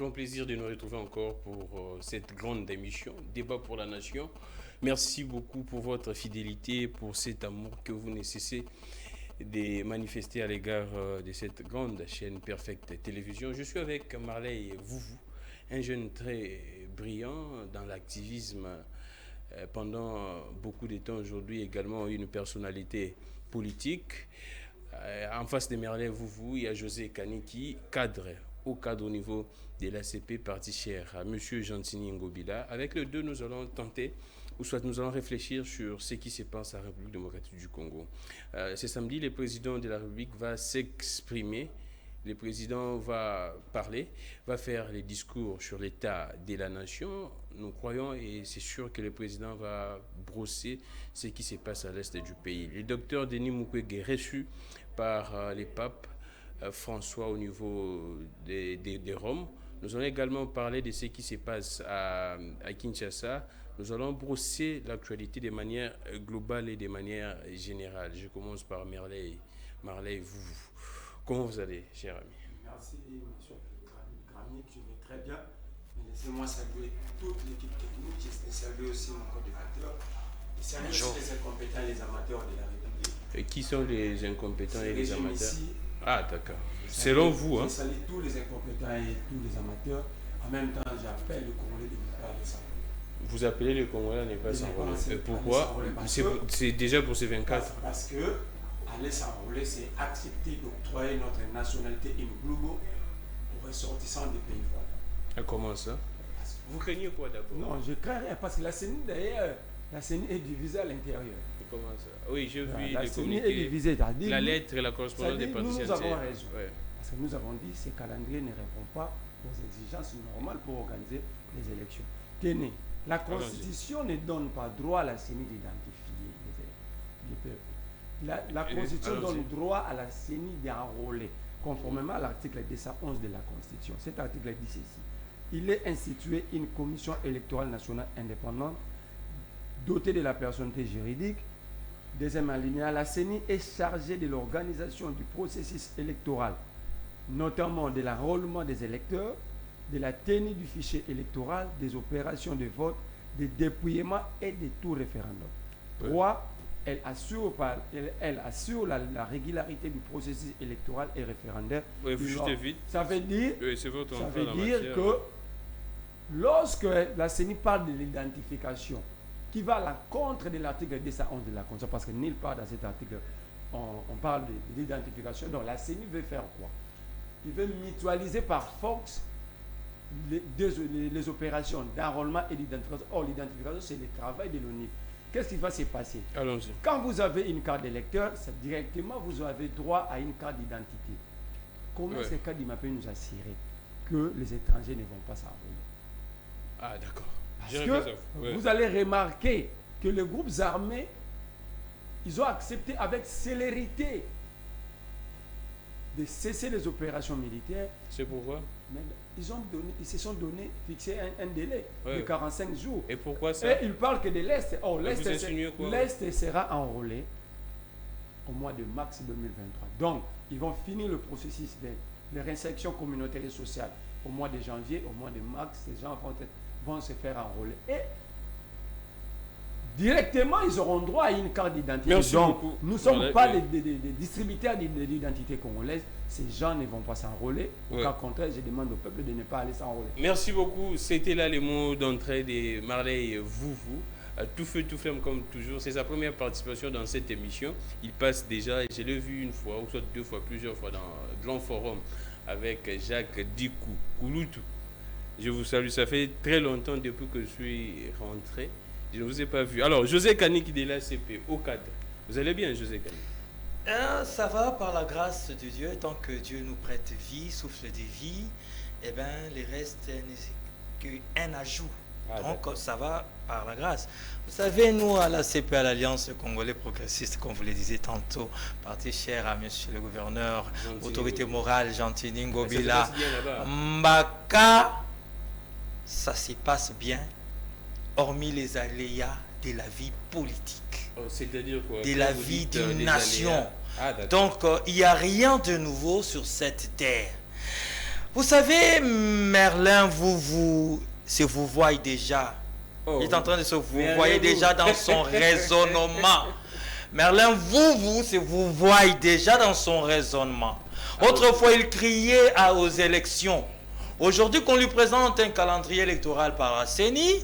grand plaisir de nous retrouver encore pour cette grande émission, Débat pour la Nation. Merci beaucoup pour votre fidélité, pour cet amour que vous ne cessez de manifester à l'égard de cette grande chaîne Perfect Télévision. Je suis avec Marley Vouvou, un jeune très brillant dans l'activisme pendant beaucoup de temps. Aujourd'hui également une personnalité politique. En face de Marley Vouvou, il y a José Kaniki, cadre au niveau de l'ACP, parti cher à M. Gentini Ngobila. Avec les deux, nous allons tenter, ou soit nous allons réfléchir sur ce qui se passe à la République démocratique du Congo. Ce samedi, le président de la République va s'exprimer. Le président va parler, va faire les discours sur l'état de la nation. Nous croyons, et c'est sûr que le président va brosser ce qui se passe à l'est du pays. Le docteur Denis Mukwege est reçu par les papes François au niveau des Roms. Nous allons également parler de ce qui se passe à Kinshasa. Nous allons brosser l'actualité de manière globale et de manière générale. Je commence par Marley, vous. Comment vous allez, cher ami? Merci, M. Gramnik, je vais très bien. Laissez-moi saluer toute l'équipe technique. Je salue aussi mon co-débatteur. Et saluer aussi les incompétents et les amateurs de la République. Et qui sont les incompétents et les amateurs ici. Ah, d'accord. Selon vous, je salue tous les incompétents et tous les amateurs. En même temps, j'appelle le Congolais de ne pas aller s'enrôler. Vous appelez le Congolais à ne pas s'enrôler. Pourquoi? C'est déjà pour ces 24. Parce que aller s'enrôler, c'est accepter d'octroyer notre nationalité in globo aux ressortissants des pays voisins. Comment ça? Vous craignez quoi d'abord? Non, je crains rien parce que la CENI d'ailleurs, la CENI est divisée à l'intérieur. Et comment ça? Oui, je vis la les CENI est communiqués. divisée. La lettre et la correspondance des partis. Nous avons raison. Ouais. Parce que nous avons dit que ce calendrier ne répond pas aux exigences normales pour organiser les élections. Tenez, la Constitution ne donne pas droit à la CENI d'identifier les peuples. La Constitution donne droit à la CENI d'enrôler, conformément à l'article 211 de la Constitution. Cet article dit ceci. Il est institué une commission électorale nationale indépendante, dotée de la personnalité juridique. Deuxième alinéa, la CENI est chargée de l'organisation du processus électoral, notamment de l'enrôlement des électeurs, de la tenue du fichier électoral, des opérations de vote, des dépouillements et de tout référendum. 3. Elle assure la régularité du processus électoral et référendaire. Oui, juste vite. Ça veut dire, que que lorsque la CENI parle de l'identification, qui va à l'encontre de l'article 211 de la Constitution, parce que nulle part dans cet article on parle de l'identification, donc la CENI veut faire quoi? Il veut mutualiser par force les opérations d'enrôlement et d'identification. Or, l'identification, c'est le travail de l'ONU. Qu'est-ce qui va se passer? Allons-y. Quand vous avez une carte d'électeur, directement vous avez droit à une carte d'identité. Comment ce cas d'IMAPE nous assurer que les étrangers ne vont pas s'enrôler? Ah, d'accord. Parce que vous allez remarquer que les groupes armés, ils ont accepté avec célérité de cesser les opérations militaires. C'est pourquoi? Mais ils se sont donné, fixé un délai de 45 jours. Et pourquoi ça? Et ils parlent que de l'Est. Oh, l'Est sera enrôlé au mois de mars 2023. Donc, ils vont finir le processus de réinsertion communautaire et sociale au mois de janvier, au mois de mars. Ces gens vont se faire enrôler. Et directement, ils auront droit à une carte d'identité. Merci Donc, beaucoup. nous ne sommes pas des distributeurs d'identité congolaise. Ces gens ne vont pas s'enrôler. Au cas contraire, je demande au peuple de ne pas aller s'enrôler. Merci beaucoup. C'était là les mots d'entrée de Marley Vouvou. Tout feu, tout flamme comme toujours. C'est sa première participation dans cette émission. Il passe déjà, et je l'ai vu une fois, ou soit deux fois, plusieurs fois dans Grand Forum avec Jacques Dikou Kouloutou. Je vous salue. Ça fait très longtemps depuis que je suis rentré. Je ne vous ai pas vu. Alors, José Kaniki de l'ACP, au cadre. Vous allez bien, José Kaniki? Ça va par la grâce de Dieu. Tant que Dieu nous prête vie, souffle de vie, eh bien, le reste n'est qu'un ajout. Donc, ça va par la grâce. Vous savez, nous, à l'ACP, à l'Alliance Congolais Progressiste, comme vous le disiez tantôt, parti cher à monsieur le gouverneur, autorité morale, Gentini Ngobila, Mbaka, ça se passe bien, hormis les aléas de la vie politique, c'est-à-dire quoi? De la vie d'une nation. Donc, il n'y a rien de nouveau sur cette terre. Vous savez, Merlin, se vous voyez déjà. Oh. Il est en train de se vous voyez déjà dans son raisonnement. Merlin, vous voyez déjà dans son raisonnement. Autrefois, il criait aux élections. Aujourd'hui, qu'on lui présente un calendrier électoral par la CENI,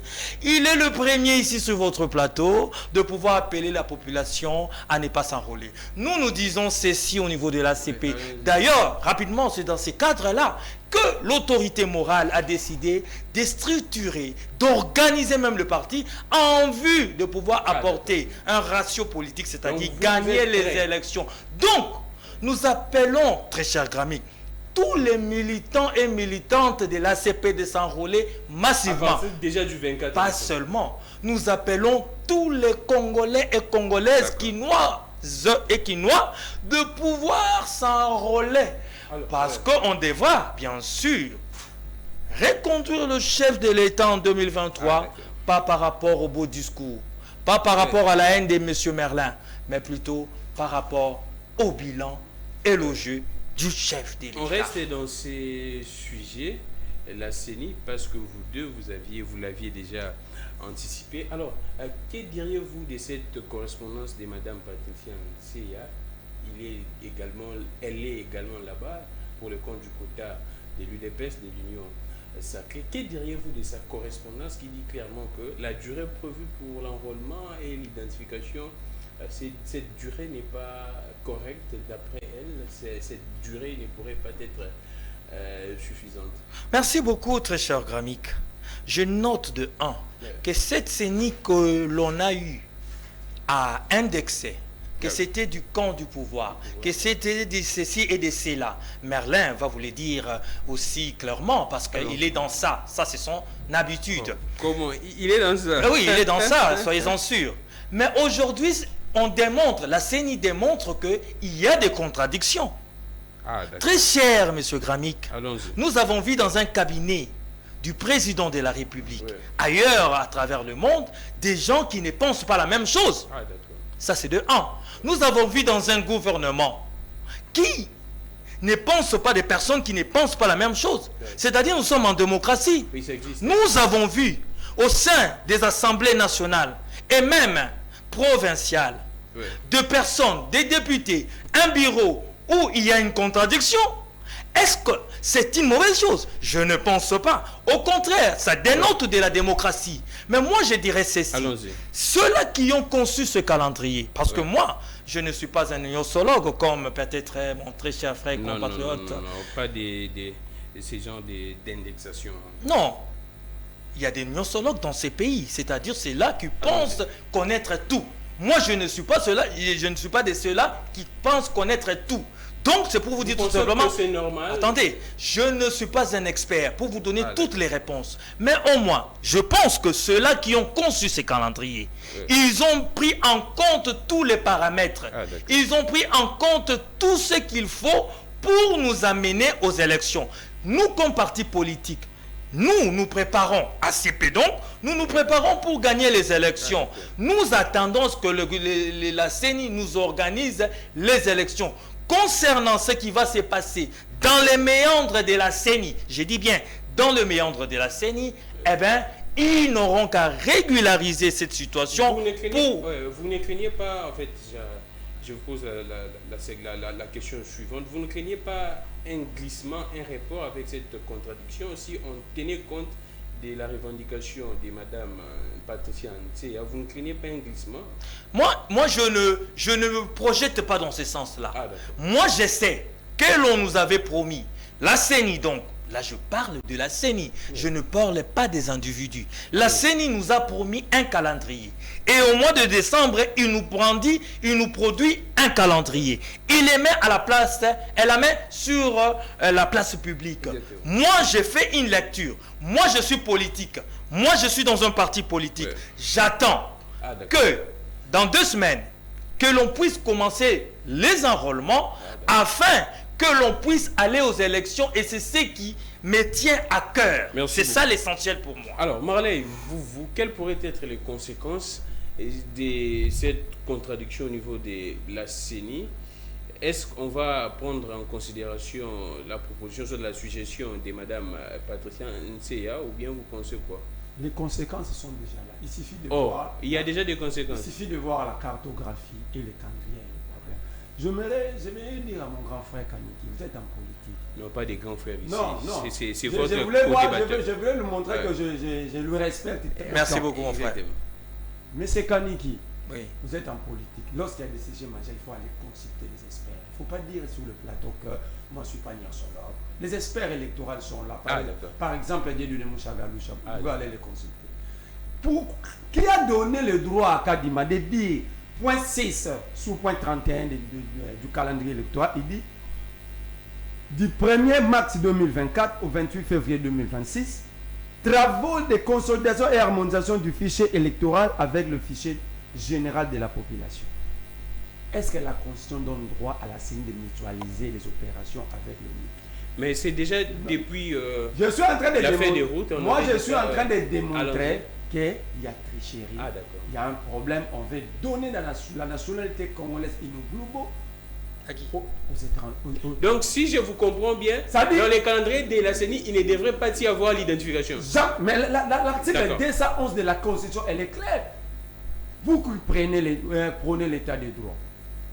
il est le premier ici sur votre plateau de pouvoir appeler la population à ne pas s'enrôler. Nous disons ceci au niveau de l'ACP. D'ailleurs, rapidement, c'est dans ces cadres-là que l'autorité morale a décidé de structurer, d'organiser même le parti en vue de pouvoir apporter un ratio politique, c'est-à-dire gagner les élections. Donc, nous appelons, très cher Gramic, tous les militants et militantes de l'ACP de s'enrôler massivement. À partir déjà du 24. Pas seulement. Nous appelons tous les Congolais et Congolaises quinoises et quinois de pouvoir s'enrôler. Parce qu'on devra, bien sûr, reconduire le chef de l'État en 2023, pas par rapport au beau discours, pas par rapport à la haine de M. Merlin, mais plutôt par rapport au bilan élogieux du chef de l'État. On reste dans ces sujets, la CENI, parce que vous deux, vous l'aviez déjà anticipé. Alors, que diriez-vous de cette correspondance de Mme Patricia Nseya? Elle est également là-bas pour le compte du quota de l'UDPS, de l'Union sacrée. Que diriez-vous de sa correspondance qui dit clairement que la durée prévue pour l'enrôlement et l'identification, cette durée n'est pas correcte d'après elle, cette durée ne pourrait pas être suffisante? Merci beaucoup, très cher Gramic. Je note de 1 que cette CENI que l'on a eu à indexer, que c'était du camp du pouvoir, que c'était de ceci et de cela. Merlin va vous le dire aussi clairement, parce qu'il est dans ça. Ça, c'est son habitude. Comment? Il est dans ça? Oui, il est dans ça, soyez-en sûrs. Mais aujourd'hui, on démontre, la CENI démontre qu'il y a des contradictions. Très cher, M. Gramic, nous avons vu dans un cabinet du président de la République, ailleurs à travers le monde, des gens qui ne pensent pas la même chose. Ça, c'est de 1. Nous avons vu dans un gouvernement qui ne pense pas des personnes qui ne pensent pas la même chose. C'est-à-dire, nous sommes en démocratie. Nous avons vu au sein des assemblées nationales et même provinciales, de personnes, des députés, un bureau où il y a une contradiction. Est-ce que c'est une mauvaise chose? Je ne pense pas. Au contraire, ça dénote de la démocratie. Mais moi, je dirais ceci. Ceux-là qui ont conçu ce calendrier, parce que moi, je ne suis pas un gnocologue comme peut-être mon très cher frère compatriote. Non, pas ces genres d'indexation. Non. Il y a des gnocologues dans ces pays, c'est-à-dire c'est là qui pensent connaître tout. Moi, je ne suis pas de ceux-là qui pensent connaître tout. Donc, c'est pour vous dire tout simplement, c'est normal. Attendez, je ne suis pas un expert pour vous donner toutes les réponses. Mais au moins, je pense que ceux-là qui ont conçu ces calendriers, ils ont pris en compte tous les paramètres. Ils ont pris en compte tout ce qu'il faut pour nous amener aux élections. Nous, comme parti politique, nous préparons, ACP donc, nous nous préparons pour gagner les élections. Nous attendons que la CENI nous organise les élections. Concernant ce qui va se passer dans les méandres de la CENI, je dis bien dans le méandre de la CENI, eh bien, ils n'auront qu'à régulariser cette situation. Vous ne craignez pas, en fait, je vous pose la question suivante, vous ne craignez pas un glissement, un rapport avec cette contradiction si on tenait compte de la revendication de Mme Patricia Nseya? Vous ne craignez pas un glissement? Moi je ne me projette pas dans ce sens-là. Moi, je sais que l'on nous avait promis, la CENI donc, là je parle de la CENI, je ne parle pas des individus. La CENI nous a promis un calendrier. Et au mois de décembre, il nous produit un calendrier. Il les met à la place, elle la met sur la place publique. Moi, j'ai fait une lecture. Moi, je suis politique. Moi, je suis dans un parti politique. J'attends que dans 2 semaines, que l'on puisse commencer les enrôlements afin que l'on puisse aller aux élections. Et c'est ce qui me tient à cœur. C'est ça l'essentiel pour moi. Alors, Marley, quelles pourraient être les conséquences de cette contradiction au niveau de la CENI est-ce qu'on va prendre en considération la proposition sur la suggestion de Mme Patricia Nseya ou bien vous pensez quoi? Les conséquences sont déjà là. Il suffit de voir. Il y a déjà des conséquences. Il suffit de voir la cartographie et le calendrier. J'aimerais dire à mon grand frère Kaniki, vous êtes en politique. Non, pas des grands frères ici. Non. C'est votre je voulais lui montrer que je lui respecte. Merci beaucoup, mon frère. Mais c'est Kaniki. Oui. Vous êtes en politique. Lorsqu'il y a des sujets majeurs, il faut aller consulter les experts. Il ne faut pas dire sur le plateau que moi je ne suis pas Niansolo. Les experts électoraux sont là. Par exemple, Dieu de Mouchagaloucha, vous pouvez aller les consulter. Qui a donné le droit à Kadima de dire point 6 sous point 31 du calendrier électoral, il dit du 1er mars 2024 au 28 février 2026, travaux de consolidation et harmonisation du fichier électoral avec le fichier général de la population. Est-ce que la Constitution donne droit à la CENI de mutualiser les opérations avec le MIC? Mais c'est déjà depuis je suis en train de la fin des routes. Moi, je suis en train de démontrer qu'il y a tricherie. Ah, d'accord. Il y a un problème. On veut donner la nationalité congolaise Inuglubo aux étrangers. Donc, si je vous comprends bien, dans les calendriers de la CENI, il ne devrait pas y avoir l'identification. Mais l'article 211 de la Constitution, elle est claire. Vous prenez l'état de droit.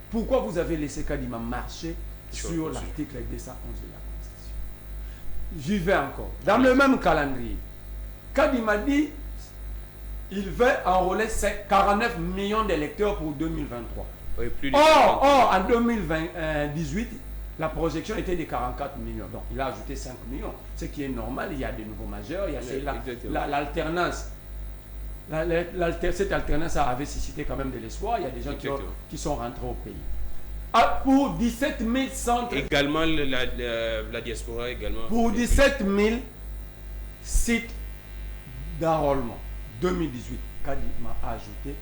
Pourquoi vous avez laissé Kadima marcher sur l'article 211 de la Constitution? J'y vais encore. Dans le même calendrier, Kadima dit il veut enrôler 49 millions d'électeurs pour 2023. Oui, en 2018, la projection était de 44 millions. Donc, il a ajouté 5 millions. Ce qui est normal, il y a de nouveaux majeurs, il y a l'alternance. Cette alternance avait suscité quand même de l'espoir. Il y a des gens qui sont rentrés au pays. Pour 17 000 centres. Également la diaspora également. Pour 17 000 sites d'enrôlement. 2018, Kadima a ajouté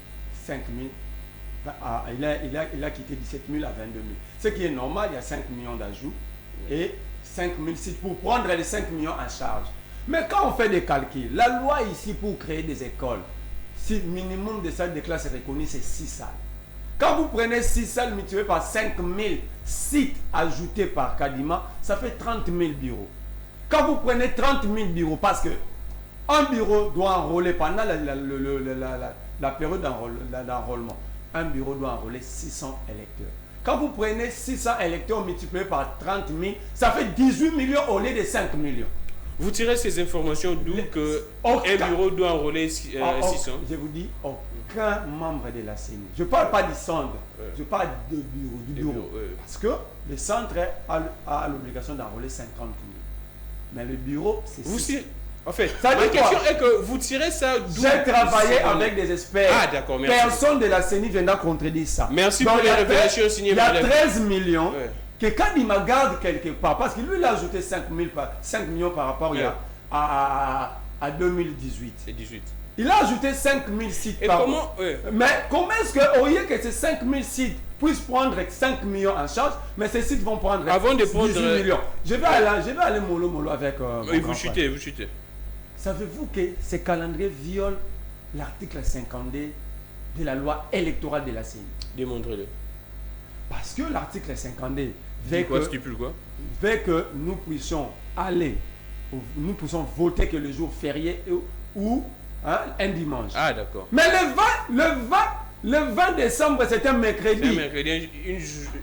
5 000. Il a quitté 17 000 à 22 000. Ce qui est normal, il y a 5 millions d'ajouts et 5 000 sites pour prendre les 5 millions en charge. Mais quand on fait des calculs, la loi ici pour créer des écoles, si le minimum de salles de classe est reconnu, c'est 6 salles. Quand vous prenez 6 salles multipliées par 5 000 sites ajoutés par Kadima, ça fait 30 000 bureaux. Quand vous prenez 30 000 bureaux, parce que un bureau doit enrôler pendant la période d'enrôlement, un bureau doit enrôler 600 électeurs. Quand vous prenez 600 électeurs multipliés par 30 000, ça fait 18 millions au lieu de 5 millions. Vous tirez ces informations d'où qu'un bureau doit enrôler 600? Je vous dis, aucun membre de la CENI. Je ne parle pas du centre, je parle du bureau. Parce que le centre a l'obligation d'enrôler 50 000. Mais le bureau, c'est 600. En fait, ma question est que vous tirez ça d'où? J'ai travaillé avec des experts. Ah, d'accord, merci. Personne de la CENI viendra contredire ça. Merci pour les révélations signées. Il y a 13 millions que Kadima garde quelque part. Parce que lui, il a ajouté 5 millions par rapport à 2018. C'est 18. Il a ajouté 5 000 sites. Mais comment est-ce que, au lieu que ces 5 000 sites puissent prendre 5 millions en charge, mais ces sites vont prendre avant de prendre 18 millions. Je vais aller mollo avec vous chutez. Savez-vous que ces calendriers violent l'article 52 de la loi électorale de la CENI? Démontrez-le. Parce que l'article 52 stipule quoi? Veut que nous puissions voter que le jour férié ou un dimanche. Ah, d'accord. Mais le 20 décembre, c'est un mercredi. C'est un mercredi.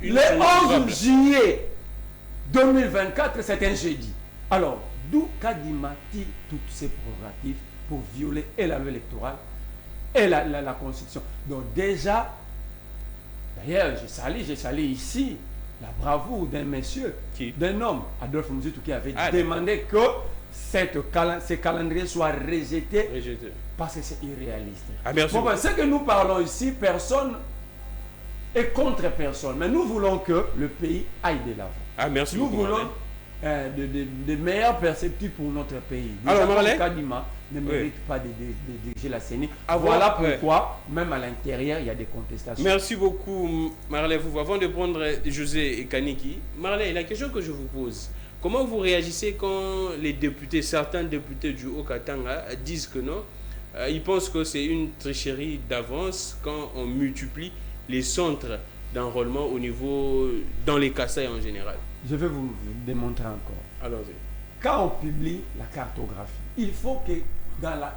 Le 11 juillet 2024, c'est un jeudi. Alors, d'où Kadima tire toutes ces prérogatives pour violer et la loi électorale et la Constitution. Donc déjà, d'ailleurs, j'ai salué ici la bravoure d'un monsieur, d'un homme, Adolphe Mouzitou, qui avait demandé que ces calendriers soient rejetés parce que c'est irréaliste. Ce que nous parlons ici, personne est contre personne, mais nous voulons que le pays aille de l'avant. Nous voulons de meilleures perspectives pour notre pays. Alors, Marley Kadima ne mérite pas de diriger la CENI. Voilà pourquoi, même à l'intérieur, il y a des contestations. Merci beaucoup, Marley. Avant de prendre José et Kaniki, Marley, la question que je vous pose, comment vous réagissez quand les députés, certains députés du Haut-Katanga disent que non, ils pensent que c'est une tricherie d'avance quand on multiplie les centres d'enrôlement au niveau, dans les Kasaï en général? Je vais vous démontrer encore. Allons-y. Quand on publie la cartographie, il faut que dans la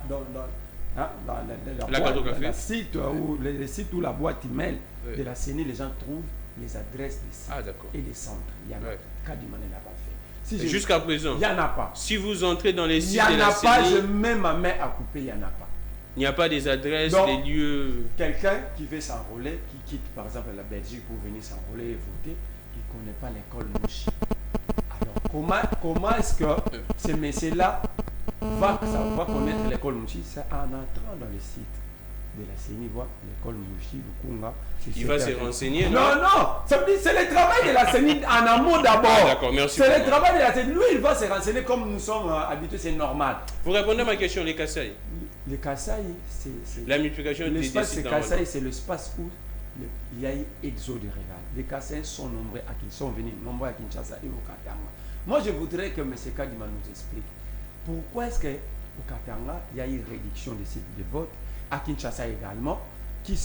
cartographie, le site ou les sites ou la boîte email oui. de la CENI, les gens trouvent les adresses des sites et des centres. Il y en a. Kadima ne l'a pas fait. Si jusqu'à présent, il n'y en a pas. Si vous entrez dans les sites de la CENI, il n'y en a pas, je mets ma main à couper, il n'y en a pas. Il n'y a pas des adresses, donc, des lieux. Quelqu'un qui veut s'enrôler, qui quitte par exemple la Belgique pour venir s'enrôler et voter, il ne connaît pas l'école Mouchi. Alors comment est-ce que ce monsieur-là va connaître l'école Mouchi? C'est en entrant dans le site de la CENI, voir l'école Mouchi, le Kunga. Il va se renseigner. Non, c'est le travail de la CENI en amont d'abord. Ah, d'accord, merci. C'est le travail de la CENI. Lui, il va se renseigner comme nous sommes habitués, c'est normal. Vous répondez à ma question, les Kasaï. Les Kasaï, c'est la multiplication des l'espace de Kasaï, c'est l'espace où il y a eu exode rural. Les Kasaïs sont nombreux sont venus nombreux à Kinshasa et au Katanga. Moi, je voudrais que M. Kadima nous explique pourquoi est-ce qu'au Katanga, il y a eu réduction des sites de vote, à Kinshasa également. Il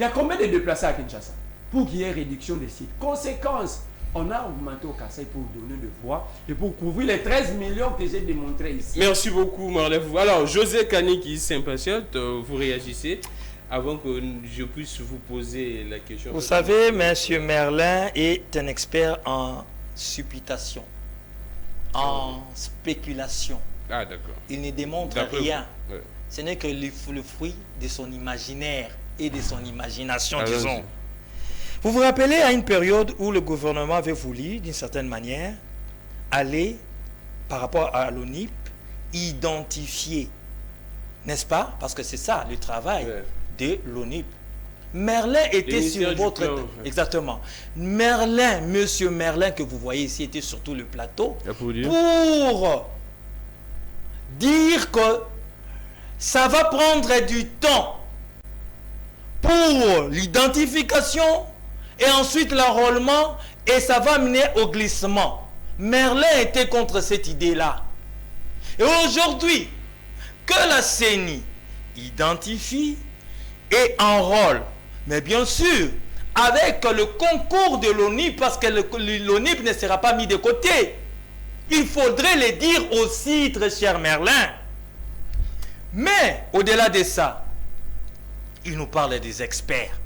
y a combien de déplacés à Kinshasa pour qu'il y ait réduction des sites? Conséquence, on a augmenté au Kasaï pour donner de voix et pour couvrir les 13 millions que j'ai démontrés ici. Merci beaucoup, Marlène. Alors, José Kani qui s'impatiente, vous réagissez avant que je puisse vous poser la question. Vous savez, M. Merlin est un expert en supputation, en spéculation. Ah, d'accord. Il ne démontre rien. Ouais. Ce n'est que le fruit de son imaginaire et de son imagination, disons. Vous vous rappelez à une période où le gouvernement avait voulu, d'une certaine manière, aller, par rapport à l'ONIP, identifier, n'est-ce pas? Parce que c'est ça le travail de l'ONIP. Dire était sur votre... Plan, exactement. Merlin, monsieur Merlin, que vous voyez ici, était sur tout le plateau pour dire que ça va prendre du temps pour l'identification et ensuite l'enrôlement et ça va mener au glissement. Merlin était contre cette idée-là. Et aujourd'hui, que la CENI identifie et enrôle, mais bien sûr, avec le concours de l'ONIP, parce que l'ONIP ne sera pas mis de côté. Il faudrait le dire aussi, très cher Merlin. Mais, au-delà de ça, il nous parle des experts.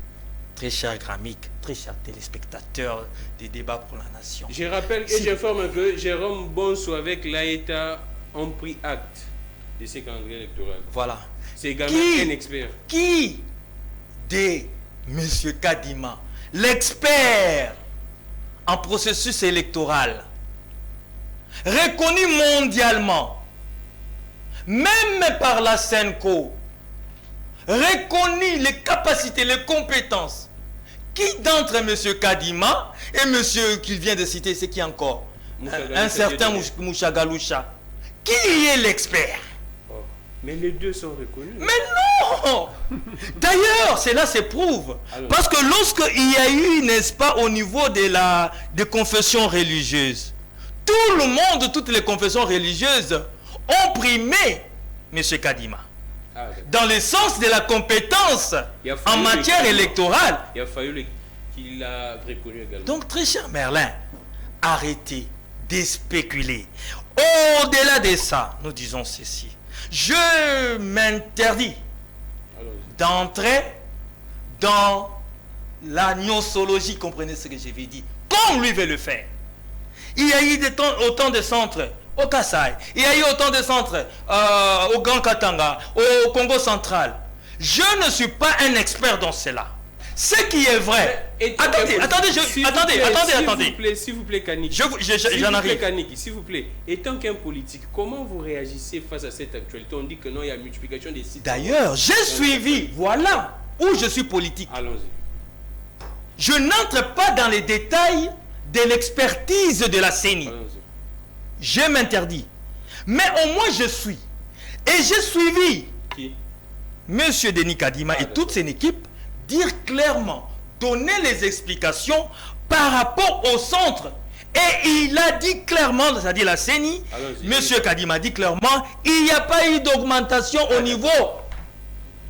Très cher Gramic, très cher téléspectateurs des débats pour la nation. Je rappelle et j'informe que Jérôme Bonso avec l'AETA ont pris acte de ce calendrier électoral. Voilà. C'est également un expert. Qui de M. Kadima, l'expert en processus électoral, reconnu mondialement, même par la SENCO, reconnu les capacités, les compétences. Qui d'entre M. Kadima et M. qu'il vient de citer, c'est qui encore? Un certain Mouchagaloucha. Qui est l'expert? Mais les deux sont reconnus. Mais non! D'ailleurs, cela se prouve. Parce que lorsqu'il y a eu, n'est-ce pas, au niveau des confessions religieuses, tout le monde, toutes les confessions religieuses ont primé M. Kadima. Dans le sens de la compétence en matière électorale. Il a fallu qu'il l'a reconnu également. Donc, très cher Merlin, arrêtez de spéculer. Au-delà de ça, nous disons ceci. Je m'interdis d'entrer dans la gnosologie, comprenez ce que je vais dire, comme lui veut le faire. Il y a eu autant de centres au Kasaï, il y a eu autant de centres au Grand Katanga, au Congo central. Je ne suis pas un expert dans cela. Ce qui est vrai. Attendez. S'il vous plaît, Kaniki. J'en arrive. S'il vous plaît, étant qu'un politique, comment vous réagissez face à cette actualité? On dit que non, il y a multiplication des sites. D'ailleurs, j'ai suivi, voilà où je suis politique. Allons-y. Je n'entre pas dans les détails de l'expertise de la CENI. Je m'interdis. Mais au moins je suis. Et j'ai suivi Monsieur Denis Kadima et toute son équipe dire clairement, donner les explications par rapport au centre. Et il a dit clairement, c'est-à-dire la CENI, Monsieur Kadima a dit clairement, il n'y a pas eu d'augmentation au niveau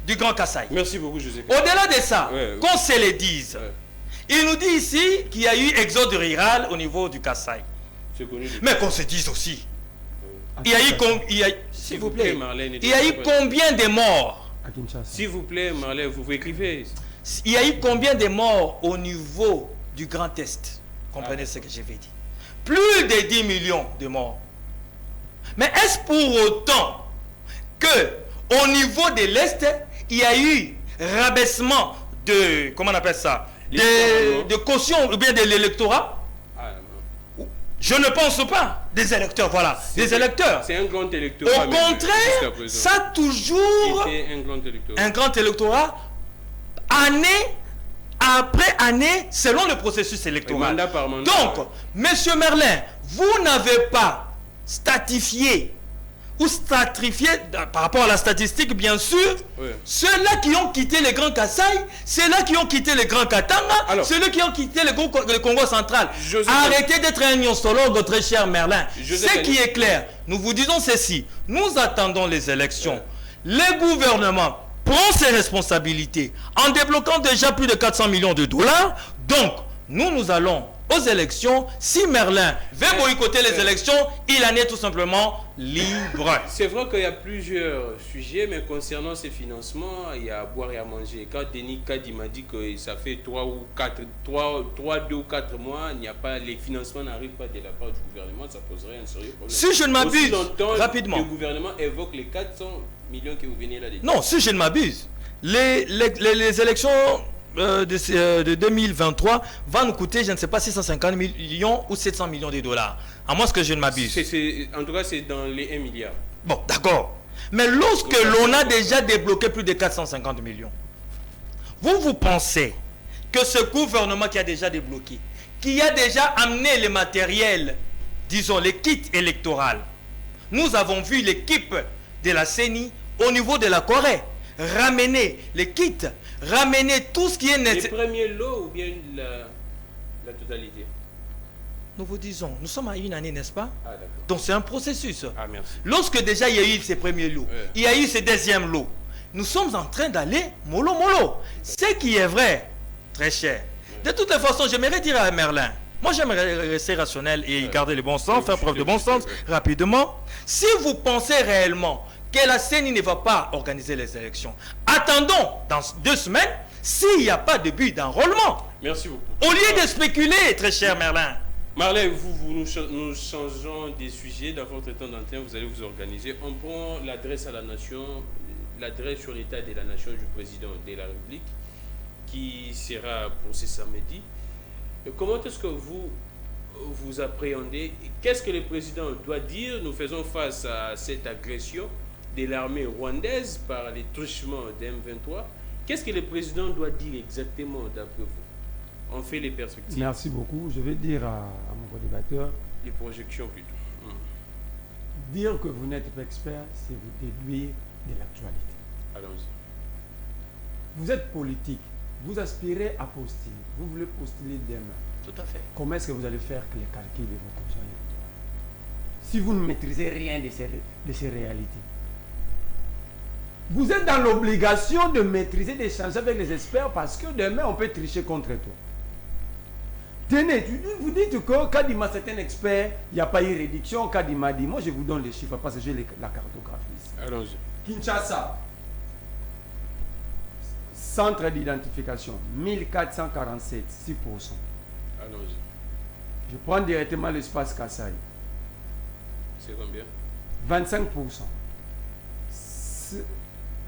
du Grand Kasaï. Merci beaucoup, José. Au-delà de ça, qu'on se le dise, Il nous dit ici qu'il y a eu exode rural au niveau du Kasaï. Mais qu'on se dise aussi, il y a eu s'il vous plaît, Marlène, il y a eu combien de morts? S'il vous plaît, Marlène, vous écrivez. Il y a eu combien de morts au niveau du Grand Est? Comprenez ce que je vais dire. Plus de 10 millions de morts. Mais est-ce pour autant que au niveau de l'Est, il y a eu rabaissement de, comment on appelle ça, de caution ou bien de l'électorat? Je ne pense pas. Des électeurs, voilà. Des électeurs. C'est un grand électorat. Au contraire, ça a toujours un grand électorat, année après année, selon le processus électoral. Mandat par mandat. Donc, Monsieur Merlin, vous n'avez pas statifié ou stratifié, par rapport à la statistique, bien sûr, ceux-là qui ont quitté les Grands Kasaï, ceux-là qui ont quitté les Grands Katanga, ceux-là qui ont quitté le Congo central. Arrêtez d'être un niostologue, très cher Merlin. Ce qui est clair, nous vous disons ceci, nous attendons les élections. Le gouvernement prend ses responsabilités en débloquant déjà plus de 400 millions de dollars. Donc, nous allons aux élections. Si Merlin veut boycotter les élections, il en est tout simplement libre. C'est vrai qu'il y a plusieurs sujets, mais concernant ces financements, il y a à boire et à manger. Quand Denis Kadi m'a dit que ça fait 2 ou 4 mois, il n'y a pas, les financements n'arrivent pas de la part du gouvernement, ça poserait un sérieux problème. Si je ne m'abuse, rapidement, le gouvernement évoque les 400 millions que vous venez là de dire. Non, si je ne m'abuse, les élections de 2023 va nous coûter, je ne sais pas, 650 millions ou 700 millions de dollars. À moins que je ne m'abuse. En tout cas, c'est dans les 1 milliard. Bon, d'accord. Mais lorsque l'on a déjà débloqué plus de 450 millions, vous pensez que ce gouvernement qui a déjà débloqué, qui a déjà amené les matériels, disons les kits électoraux, nous avons vu l'équipe de la CENI au niveau de la Corée ramener les kits, ramener tout ce qui est nécessaire. Les premiers lots ou bien la totalité? Nous vous disons, nous sommes à une année, n'est-ce pas? Ah, d'accord. Donc c'est un processus. Ah, merci. Lorsque déjà il y a eu ces premiers lots, il y a eu ces deuxièmes lots, nous sommes en train d'aller mollo mollo. Ce qui est vrai, très cher. De toutes les façons, j'aimerais dire à Merlin, moi j'aimerais rester rationnel et garder le bon sens, faire preuve de bon sens rapidement. Si vous pensez réellement que la CENI ne va pas organiser les élections, attendons dans 2 semaines s'il n'y a pas de but d'enrôlement. Merci beaucoup. Au lieu de spéculer, très cher Merlin. Marlène, nous changeons des sujets. Dans votre temps d'antenne, vous allez vous organiser. On prend l'adresse à la nation, l'adresse sur l'état de la nation du président de la République, qui sera pour ce samedi. Comment est-ce que vous appréhendez? Qu'est-ce que le président doit dire? Nous faisons face à cette agression de l'armée rwandaise par les truchements d'M23. Qu'est-ce que le président doit dire exactement d'après vous? On fait les perspectives. Merci beaucoup. Je vais dire à mon co-débatteur. Les projections plutôt. Dire que vous n'êtes pas expert, c'est vous déduire de l'actualité. Allons-y. Vous êtes politique. Vous aspirez à postuler. Vous voulez postuler demain. Tout à fait. Comment est-ce que vous allez faire que les calculs de vos commissions électorales si vous ne maîtrisez rien de ces réalités? Vous êtes dans l'obligation de maîtriser, d'échanger avec les experts parce que demain, on peut tricher contre toi. Tenez, vous dites que Kadima, c'est un expert, il n'y a pas eu réduction. Kadima dit, moi je vous donne les chiffres parce que j'ai la cartographie ici. Allons-y. Kinshasa, centre d'identification, 1447, 6%. Allons-y. Je prends directement l'espace Kasaï. C'est combien? 25%.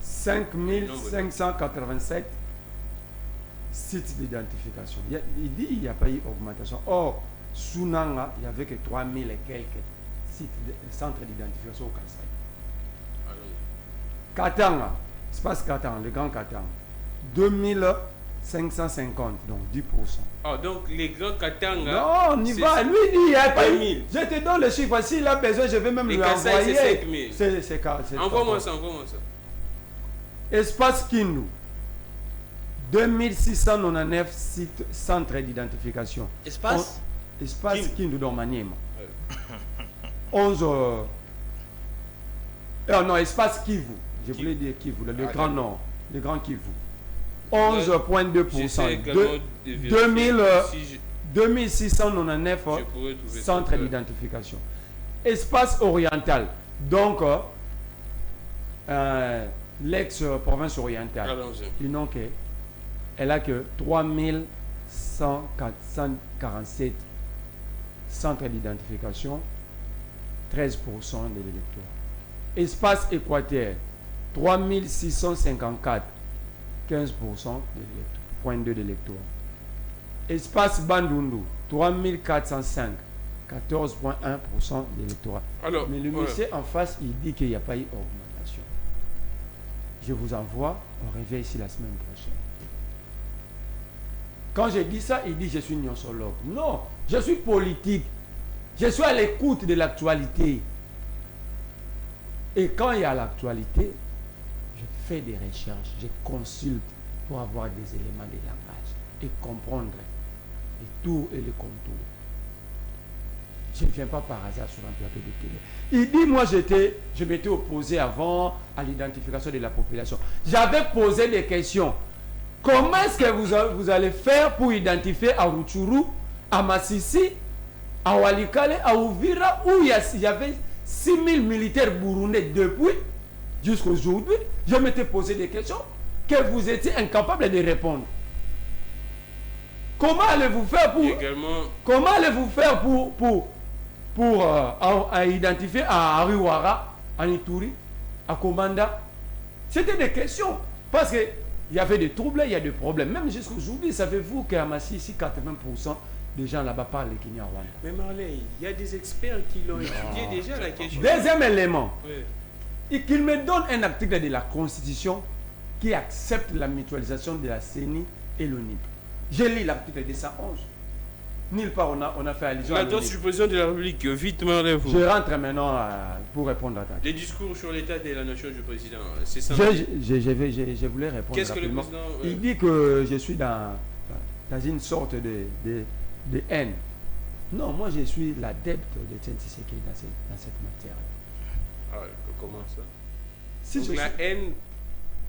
5587 sites d'identification. Il dit qu'il n'y a pas eu augmentation. Or, Sunanga, il n'y avait que 3000 et quelques centres d'identification au Kasaï. Katanga, espace Katanga, le grand Katanga, 2550, donc 10%. Ah, donc les grands Katanga. Non, on y va. Lui dit il n'y a pas eu. Je te donne le chiffre. S'il a besoin, je vais même lui envoyer. C'est 5000. Envoie-moi ça, envoie-moi ça. Espace Kindu, 2699 sites centres d'identification. Espace Kindu dans Maniema. 11. Non, espace Kivu. Je voulais dire Kivu, le Grand Nord, le Grand Kivu. 11,2%. J'essaie également de vérifier 2699 je pourrais trouver centres ça. d'identification. Espace oriental, donc l'ex-province orientale, Allons-y. ils n'ont que, elle a que 3147 centres d'identification, 13% de l'électorat. Espace équateur, 3654, 15% de l'électorat, 0,2 de l'électorat. Espace Bandundu, 3405, 14,1% de l'électorat. Alors, Mais le monsieur en face, il dit qu'il n'y a pas eu augmentation. Je vous envoie, on revient ici la semaine prochaine. Quand je dis ça, il dit je suis gnosologue. Non, je suis politique. Je suis à l'écoute de l'actualité. Et quand il y a l'actualité, je fais des recherches, je consulte pour avoir des éléments de langage et comprendre les tours et les contours. Je ne viens pas par hasard sur un plateau de télé. Il dit, moi je m'étais opposé avant à l'identification de la population. J'avais posé des questions. Comment est-ce que vous allez faire pour identifier à Rutshuru, à Massissi, à Walikale, à Uvira, où il y avait 6000 militaires burundais depuis jusqu'à aujourd'hui? Je m'étais posé des questions que vous étiez incapable de répondre. Comment allez-vous faire pour identifier à Ariwara, à Ituri, à Komanda? C'était des questions. Parce qu'il y avait des troubles, il y a des problèmes. Même jusqu'à aujourd'hui, savez-vous qu'à Massissi, 80% des gens là-bas parlent le Kinyarwanda. Mais Marley, il y a des experts qui l'ont étudié déjà la question. Deuxième élément, Oui. et qu'il me donne un article de la Constitution qui accepte la mutualisation de la CENI et l'ONIP. Je lis l'article 211. Nulle part on a fait allusion à Maintenant, l'ONIP. je suis président de la République. Vite, Marley, vous. Je rentre maintenant pour répondre à ta question. Les discours sur l'état de la nation du président, c'est ça. Je voulais répondre Qu'est-ce que le rapidement. président... Il dit que je suis dans une sorte de haine. Non, moi je suis l'adepte de Etienne Tshisekedi dans cette matière. Ah, comment ça? Si Donc je la suis- haine...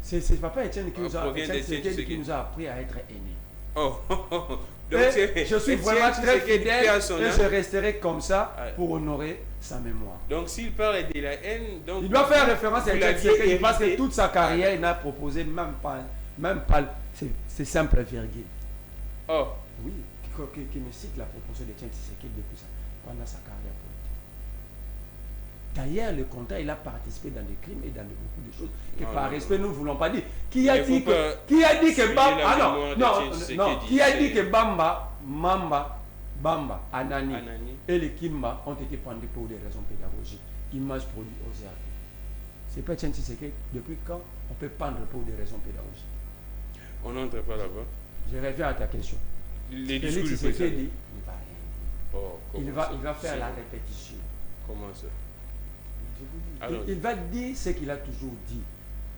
C'est papa Etienne qui nous a, provient Etienne d'Etienne Tshisekedi qui Tshisekedi. nous a appris à être aînés. Oh, donc Et c'est... je suis Etienne vraiment très Tshisekedi fidèle paie à son et âme. je resterai comme ça Ouais. pour honorer sa mémoire. Donc s'il parle de la haine... Donc, Il doit faire référence à vous Etienne l'aviez Tshisekedi parce que hérité. toute sa carrière, il n'a proposé même pas ces simples virgules. Oh, Oui, qui me cite la proposition d'Etienne Tshisekedi depuis pendant sa carrière politique. D'ailleurs, le contrat, il a participé dans des crimes et dans beaucoup de choses que Non, par non, respect, nous ne voulons pas dire. Qui Il a ne dit faut pas que souiller Bamba... la Ah mémoire non, d'Etienne Tshisekedi, non, qui a dit c'est- que Bamba, Anani Anani. et les Kimba ont été pendus pour des raisons pédagogiques. Images produites aux arts. C'est pas Etienne Tshisekedi. Depuis quand on peut pendre pour des raisons pédagogiques? On n'entre pas là-bas. Je reviens à ta question. Les Félix discours du président. Tshisekedi, il va rien dire. Oh, comment ça? Il va faire C'est- la répétition. Comment ça? Je vous dis, Alors- il va dire ce qu'il a toujours dit.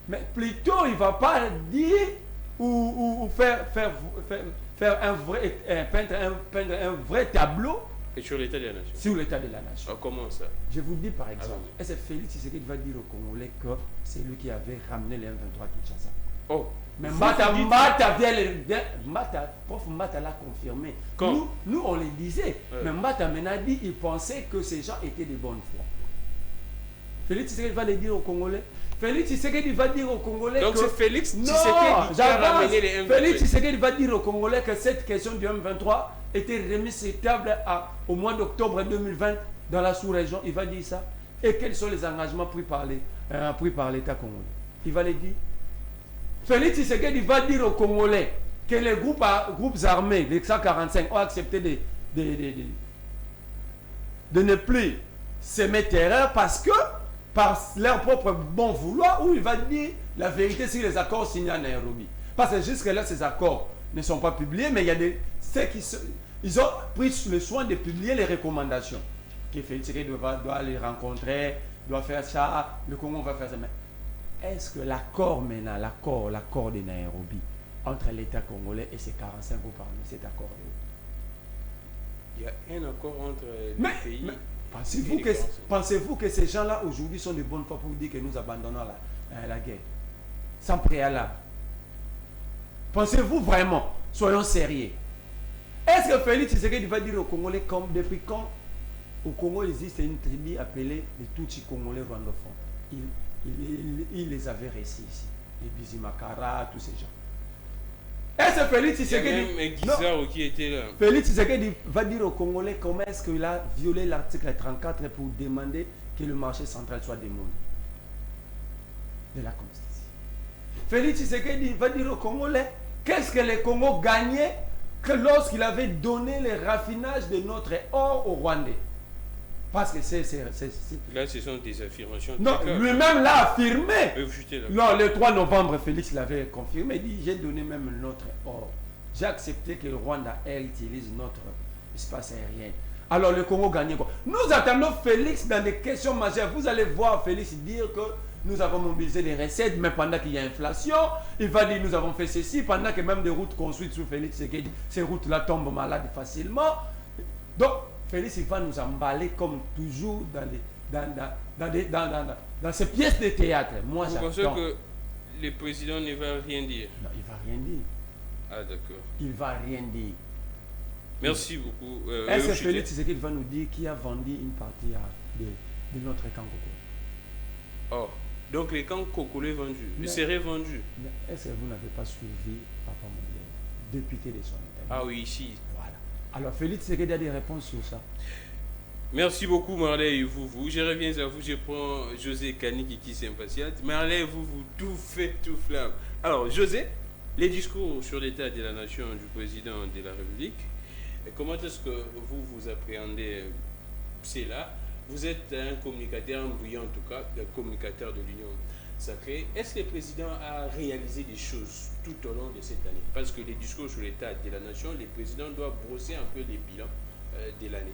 Mais plutôt, il ne va pas dire ou faire un vrai, peindre un vrai tableau Et sur l'état de la nation. sur l'état de la nation. Oh, comment ça? Je vous dis par exemple, Allons-y. est-ce que Félix Tshisekedi va dire aux Congolais que c'est lui qui avait ramené les M23 à Kinshasa? Oh, Mais vous Mbata dites- prof Mbata l'a confirmé. Quand? Nous, on le disait. Ouais. Mais Mbata maintenant dit, il pensait que ces gens étaient de bonne foi. Félix Tshisekedi va le dire aux Congolais. Félix Tshisekedi va dire aux Congolais donc que... c'est Félix Non, Tshisekedi qui a j'avance. ramené les M23. Félix Tshisekedi va dire aux Congolais que cette question du M23 était remise sur table au mois d'octobre 2020 dans la sous-région. Il va dire ça. Et quels sont les engagements pris par l'État congolais? Il va les dire. Félix Tshisekedi va dire aux Congolais que les groupes armés, les 145, ont accepté de ne plus semer terreur parce que, par leur propre bon vouloir, ou il va dire la vérité sur les accords signés à Nairobi. Parce que jusque-là, ces accords ne sont pas publiés, mais il y a ils ont pris le soin de publier les recommandations. Que Félix Tshisekedi doit les rencontrer, doit faire ça, le Congo va faire ça. Mais est-ce que l'accord maintenant, l'accord de Nairobi, entre l'État congolais et ses 45 groupes armés, cet accord Il y a un accord entre les mais pays. pensez-vous que ces gens-là aujourd'hui sont de bonne foi pour dire que nous abandonnons la guerre sans préalable? Pensez-vous vraiment? Soyons sérieux. Est-ce que Félix Tshisekedi va dire aux Congolais comme depuis quand au Congo existe une tribu appelée les Tutsi Congolais rwandophones? Il les avait réussi ici. Les Bizimakara, tous ces gens. Est-ce que Félix Tshisekedi qui était là. Félix Tshisekedi va dire aux Congolais comment est-ce qu'il a violé l'article 34 pour demander que le marché central soit démoli de la Constitution? Félix Tshisekedi va dire aux Congolais qu'est-ce que le Congo gagnait que lorsqu'il avait donné le raffinage de notre or au Rwandais. Parce que Là, ce sont des affirmations. Non, lui-même l'a affirmé. Non, le 3 novembre, Félix l'avait confirmé. Il dit, j'ai donné même notre or. J'ai accepté que le Rwanda, elle, utilise notre espace aérien. Alors, le Congo gagnait quoi? Nous attendons Félix dans des questions majeures. Vous allez voir Félix dire que nous avons mobilisé les recettes, mais pendant qu'il y a inflation, il va dire nous avons fait ceci, pendant que même des routes construites sous Félix, ces routes-là tombent malades facilement. Donc, Félix, il va nous emballer comme toujours dans ces pièces de théâtre. Moi, vous pensez que le président ne va rien dire? Non, il ne va rien dire. Ah, d'accord. Il ne va rien dire. Merci beaucoup. Est-ce que Félix Tshisekedi va nous dire qui a vendu une partie de notre camp Kokolo? Oh, donc les camps Kokolo est vendu, le serait vendu. Est-ce que vous n'avez pas suivi Papa Mondele, député de son État? Ah oui, ici. Voilà. Alors Félix Tshisekedi a des réponses sur ça. Merci beaucoup Marley et vous. Je reviens à vous, je prends José Kaniki qui s'impatiente. Marley, vous tout fait tout flamme. Alors José, les discours sur l'état de la nation du président de la République, comment est-ce que vous appréhendez cela? Vous êtes un communicateur, un brillant en tout cas, un communicateur de l'Union sacrée. Est-ce que le président a réalisé des choses tout au long de cette année? Parce que les discours sur l'état de la nation, le président doit brosser un peu les bilans de l'année.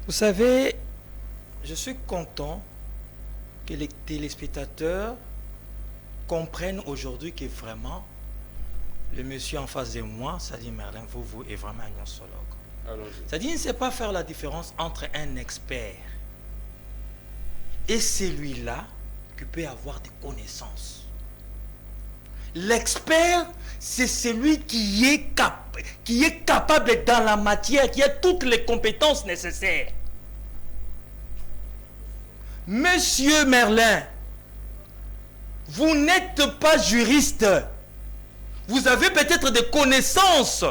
Vous savez, je suis content que les téléspectateurs comprennent aujourd'hui que vraiment, le monsieur en face de moi, c'est-à-dire Merlin vous est vraiment un nosologue. C'est-à-dire, il ne sait pas faire la différence entre un expert et celui-là qui peut avoir des connaissances. L'expert, c'est celui qui est capable dans la matière, qui a toutes les compétences nécessaires. Monsieur Merlin, vous n'êtes pas juriste. Vous avez peut-être des connaissances.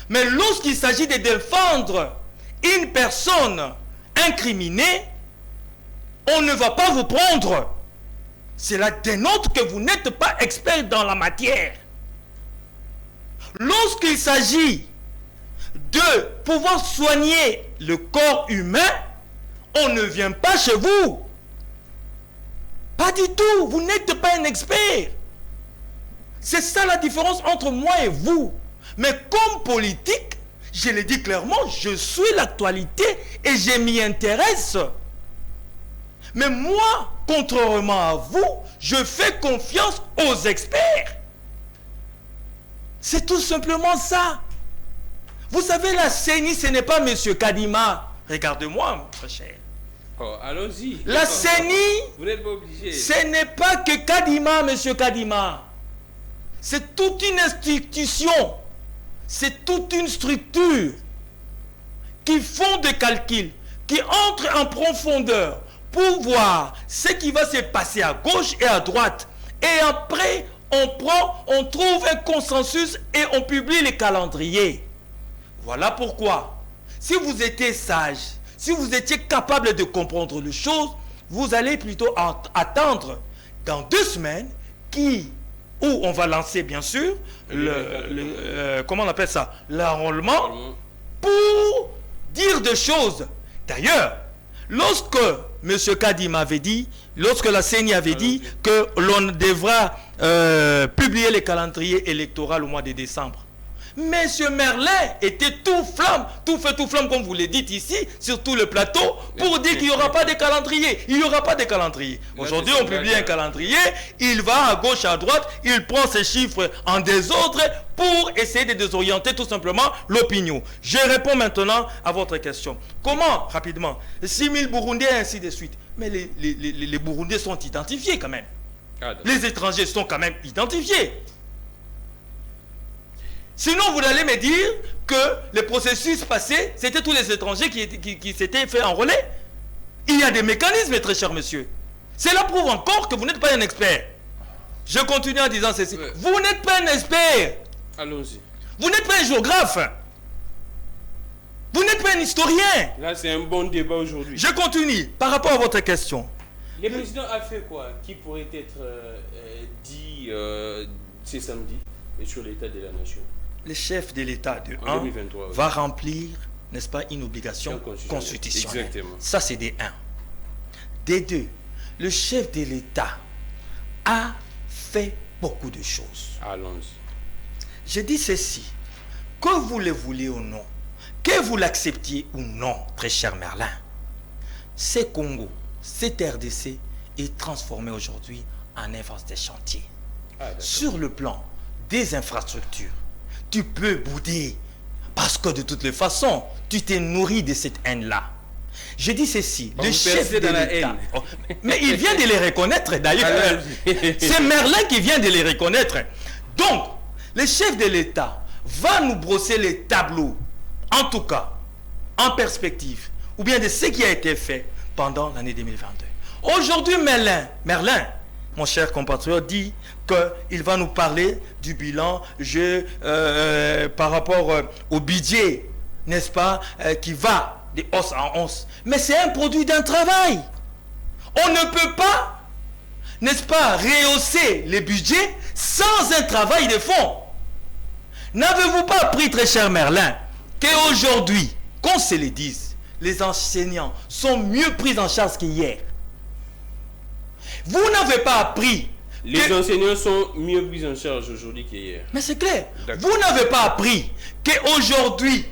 Mais lorsqu'il s'agit de défendre une personne incriminée, on ne va pas vous prendre. Cela dénote que vous n'êtes pas expert dans la matière. Lorsqu'il s'agit de pouvoir soigner le corps humain, on ne vient pas chez vous. Pas du tout. Vous n'êtes pas un expert. C'est ça la différence entre moi et vous. Mais comme politique, je le dis clairement, je suis l'actualité et je m'y intéresse. Mais moi, contrairement à vous, je fais confiance aux experts. C'est tout simplement ça. Vous savez, la CENI, ce n'est pas M. Kadima. Regardez-moi, très cher. Oh, allons-y. La CENI, vous n'êtes pas obligé. Ce n'est pas que Kadima, M. Kadima. C'est toute une institution. C'est toute une structure qui font des calculs, qui entrent en profondeur pour voir ce qui va se passer à gauche et à droite. Et après, on trouve un consensus et on publie les calendriers. Voilà pourquoi, si vous étiez sage, si vous étiez capable de comprendre les choses, vous allez plutôt attendre dans 2 semaines où on va lancer bien sûr comment on appelle ça, l'enrôlement, pour dire des choses. D'ailleurs, lorsque M. Kadim avait dit, lorsque la CENI avait dit que l'on devra publier les calendriers électoraux au mois de décembre, M. Merlin était tout flamme, tout feu, tout flamme, comme vous le dites ici, sur tout le plateau, pour dire qu'il n'y aura pas de calendrier. Il n'y aura pas de calendrier. Aujourd'hui, on publie un calendrier, il va à gauche, à droite, il prend ses chiffres en désordre pour essayer de désorienter tout simplement l'opinion. Je réponds maintenant à votre question. Comment, rapidement, 6 000 Burundais et ainsi de suite. Mais les Burundais sont identifiés quand même. Les étrangers sont quand même identifiés. Sinon, vous allez me dire que le processus passé, c'était tous les étrangers qui s'étaient fait enrôler. Il y a des mécanismes, très cher monsieur. Cela prouve encore que vous n'êtes pas un expert. Je continue en disant ceci. Ouais. Vous n'êtes pas un expert. Allons-y. Vous n'êtes pas un géographe. Vous n'êtes pas un historien. Là, c'est un bon débat aujourd'hui. Je continue par rapport à votre question. Le président a fait quoi qui pourrait être dit ce samedi sur l'état de la nation? Le chef de l'État de 1 va remplir, n'est-ce pas, une obligation constitutionnelle. Exactement. Ça, c'est des 1. Des 2, le chef de l'État a fait beaucoup de choses. Allons-y. Je dis ceci, que vous le voulez ou non, que vous l'acceptiez ou non, très cher Merlin, ce Congo, cette RDC est transformé aujourd'hui en un vaste chantier. Sur le plan des infrastructures, tu peux bouder parce que de toutes les façons, tu t'es nourri de cette haine-là. Je dis ceci, le chef de l'État, mais il vient de les reconnaître d'ailleurs. C'est Merlin qui vient de les reconnaître. Donc, le chef de l'État va nous brosser les tableaux, en tout cas, en perspective, ou bien de ce qui a été fait pendant l'année 2022. Aujourd'hui, Merlin, mon cher compatriote, dit qu'il va nous parler du bilan par rapport au budget, n'est-ce pas, qui va de hausse en hausse. Mais c'est un produit d'un travail. On ne peut pas, n'est-ce pas, rehausser les budgets sans un travail de fond. N'avez-vous pas appris, très cher Merlin, qu'aujourd'hui, qu'on se le dise, les enseignants sont mieux pris en charge qu'hier? Vous n'avez pas appris. Les enseignants sont mieux pris en charge aujourd'hui qu'hier. Mais c'est clair. Vous n'avez pas appris qu'aujourd'hui,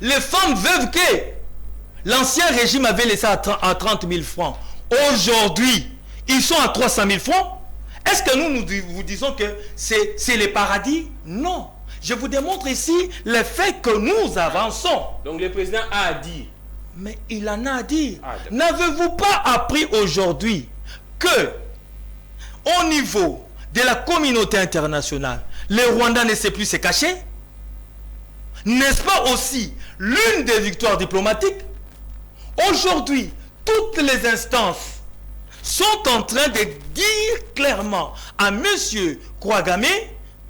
les femmes veuves que l'ancien régime avait laissé à 30 000 francs, aujourd'hui, ils sont à 300 000 francs. Est-ce que nous vous disons que c'est le paradis? Non. Je vous démontre ici le fait que nous avançons. Donc le président a dit. Mais il en a dit. N'avez-vous pas appris aujourd'hui que au niveau de la communauté internationale, le Rwanda ne sait plus se cacher? N'est-ce pas aussi l'une des victoires diplomatiques? Aujourd'hui, toutes les instances sont en train de dire clairement à M. Kouagame,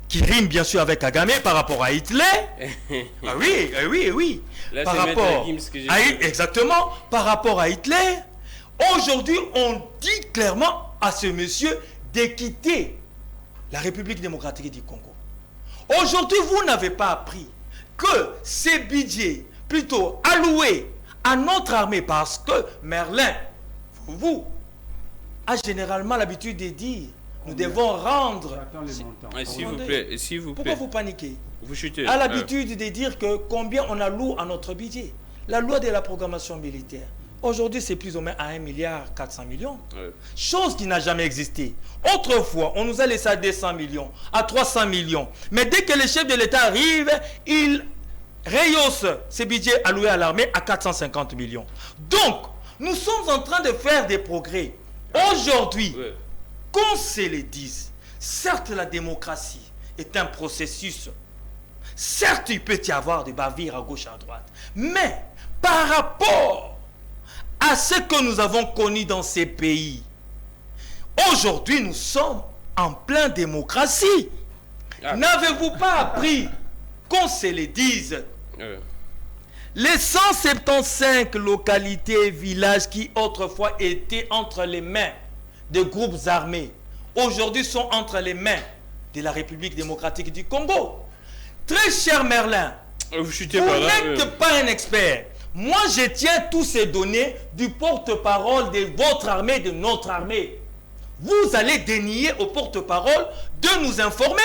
qui rime bien sûr avec Kagame par rapport à Hitler. Ah oui, oui, oui. Là, par rapport à, exactement, par rapport à Hitler. Aujourd'hui, on dit clairement à ce monsieur de quitter la République démocratique du Congo. Aujourd'hui, vous n'avez pas appris que ces budgets plutôt alloués à notre armée, parce que Merlin, vous, a généralement l'habitude de dire nous devons rendre. S'il vous plaît, s'il vous plaît. Pourquoi vous paniquez? Vous chutez. A l'habitude de dire que combien on alloue à notre budget. La loi de la programmation militaire. Aujourd'hui, c'est plus ou moins à 1,4 milliard. Chose qui n'a jamais existé. Autrefois, on nous a laissé à 200 millions, à 300 millions. Mais dès que le chef de l'État arrive, il rehausse ce budget alloué à l'armée à 450 millions. Donc, nous sommes en train de faire des progrès. Aujourd'hui, qu'on se le dise, certes la démocratie est un processus. Certes, il peut y avoir des bavures à gauche et à droite. Mais par rapport à ce que nous avons connu dans ces pays, aujourd'hui, nous sommes en pleine démocratie. N'avez-vous pas appris qu'on se le dise? Les 175 localités et villages qui autrefois étaient entre les mains des groupes armés, aujourd'hui sont entre les mains de la République démocratique du Congo. Très cher Merlin, vous n'êtes pas un expert. Moi, je tiens tous ces données du porte-parole de votre armée, de notre armée. Vous allez dénier au porte-parole de nous informer.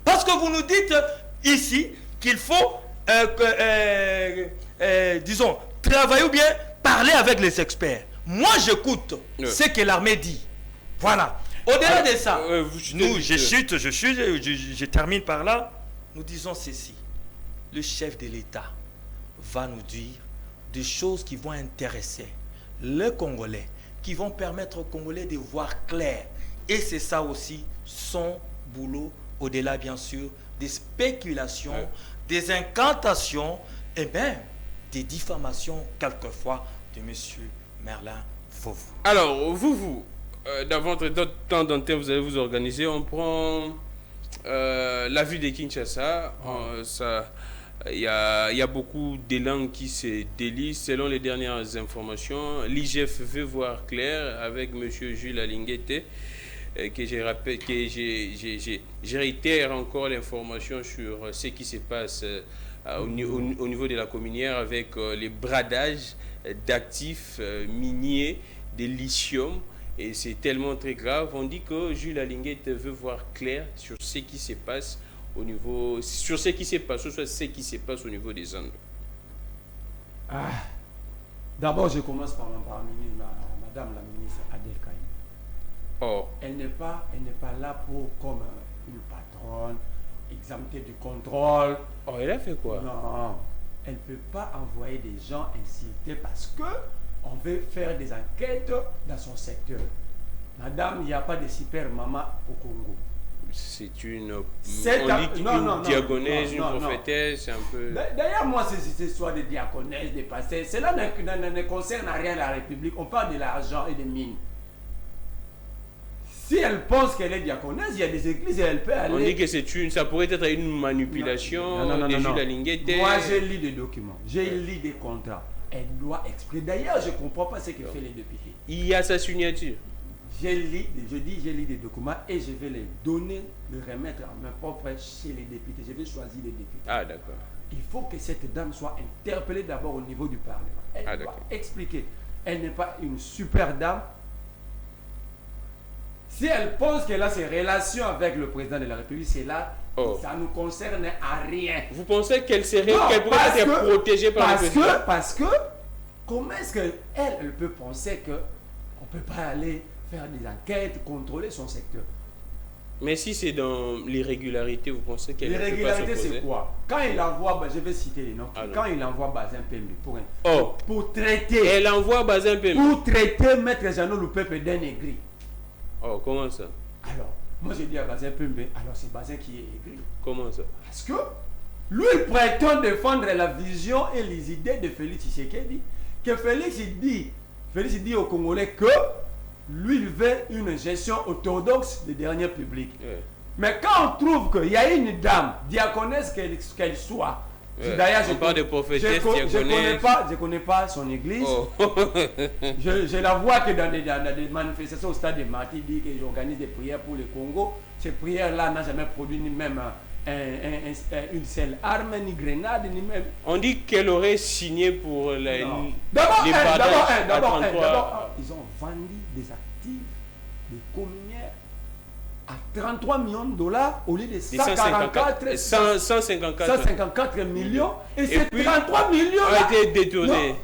Parce que vous nous dites ici qu'il faut, disons, travailler ou bien parler avec les experts. Moi, j'écoute ce que l'armée dit. Voilà. Au-delà de ça, nous, je termine par là. Nous disons ceci. Le chef de l'État va nous dire des choses qui vont intéresser les Congolais, qui vont permettre aux Congolais de voir clair. Et c'est ça aussi son boulot, au-delà bien sûr des spéculations, des incantations et même des diffamations quelquefois de M. Merlin Fovu. Alors, dans votre temps d'antenne, vous allez vous organiser. On prend la ville de Kinshasa. Il y a beaucoup d'élan qui se délisent. Selon les dernières informations, l'IGF veut voir clair avec M. Jules Alinguete, que je réitère encore l'information sur ce qui se passe au niveau de la communière avec les bradages d'actifs miniers de lithium. Et c'est tellement très grave. On dit que Jules Alinguete veut voir clair sur ce qui se passe au niveau, sur ce qui se passe, soit ce qui se passe au niveau des Andes. D'abord, je commence par Madame la ministre Adel Kaï. Elle n'est pas là pour comme une patronne, exemptée du contrôle. Elle a fait quoi? Non, elle ne peut pas envoyer des gens incités parce que on veut faire des enquêtes dans son secteur. Madame, il n'y a pas de super maman au Congo. C'est une... on dit une diaconesse, une prophétesse, c'est un peu... D'ailleurs, moi, cette histoire de diaconesse, de pasteur, cela ne concerne rien la République. On parle de l'argent et des mines. Si elle pense qu'elle est diaconesse, il y a des églises et elle peut aller... On dit que ça pourrait être une manipulation de Jules Alinguete. Moi, j'ai lu des documents, j'ai lu des contrats. Elle doit expliquer. D'ailleurs, je ne comprends pas ce que fait les députés. Il y a sa signature. J'ai lu des documents et je vais les donner, les remettre à mes propres chez les députés. Je vais choisir les députés. D'accord. Il faut que cette dame soit interpellée d'abord au niveau du Parlement. Elle doit expliquer. Elle n'est pas une super dame. Si elle pense qu'elle a ses relations avec le président de la République, c'est là, ça ne nous concerne à rien. Vous pensez qu'elle pourrait être protégée par le président? Parce que, comment est-ce qu'elle peut penser qu'on ne peut pas aller faire des enquêtes, contrôler son secteur? Mais si c'est dans l'irrégularité, vous pensez qu'elle ne peut pas s'opposer? L'irrégularité, c'est quoi? Quand il envoie, je vais citer les noms, quand il envoie Bazin Pembe pour traiter... Elle envoie Bazin Pembe pour traiter Maître Jeannot Lupepe d'un aigri. Comment ça? Alors, moi je dis à Bazin Pembe, alors c'est Bazin qui est aigri. Comment ça? Parce que lui, il prétend défendre la vision et les idées de Félix Tshisekedi. Que Félix dit aux Congolais que lui, il veut une gestion orthodoxe des derniers publics. Mais quand on trouve qu'il y a une dame, diaconesse qu'elle soit, d'ailleurs, je ne connais pas son église. Je la vois que dans des manifestations au stade de Marty, dit qu'ils organisent des prières pour le Congo. Ces prières-là n'ont jamais produit ni même une seule arme, ni grenade, ni même... On dit qu'elle aurait signé pour les D'abord, ils ont vendu des actifs, des communières à 33 millions de dollars au lieu de 154 millions. Et ces 33 millions ont été détournés.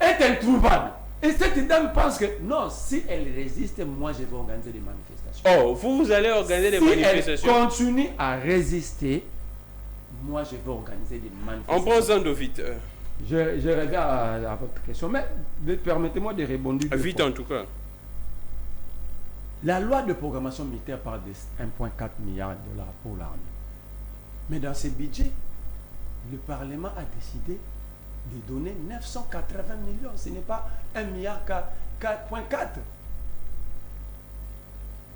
Est introuvable. Et cette dame pense que non, si elle résiste, moi je vais organiser des manifestations. Vous allez organiser des manifestations. Si elle continue à résister, moi je vais organiser des manifestations. On prend Zando vite. Je reviens à votre question, mais permettez-moi de répondre. Vite en tout cas. La loi de programmation militaire parle de 1,4 milliard de dollars pour l'armée. Mais dans ce budget, le Parlement a décidé de donner 980 millions. Ce n'est pas 1 milliard 4,4.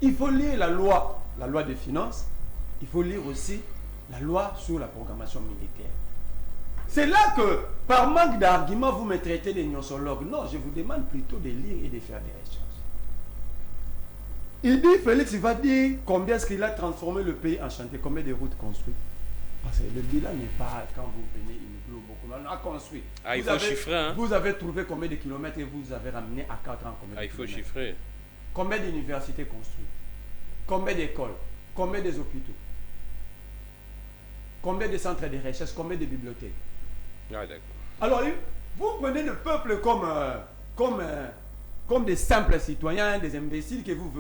Il faut lire la loi des finances. Il faut lire aussi la loi sur la programmation militaire. C'est là que, par manque d'arguments, vous me traitez de gnossologue. Non, je vous demande plutôt de lire et de faire des recherches. Il dit, Félix, il va dire combien est-ce qu'il a transformé le pays en chantier, combien de routes construites. Parce que le bilan n'est pas, quand vous venez, beaucoup. On a construit. Il faut chiffrer. Hein? Vous avez trouvé combien de kilomètres et vous avez ramené à 4 ans combien de il faut kilomètres. Chiffrer. Combien d'universités construites? Combien d'écoles? Combien des hôpitaux? Combien de centres de recherche? Combien de bibliothèques? D'accord. Alors, vous prenez le peuple comme des simples citoyens, des imbéciles que vous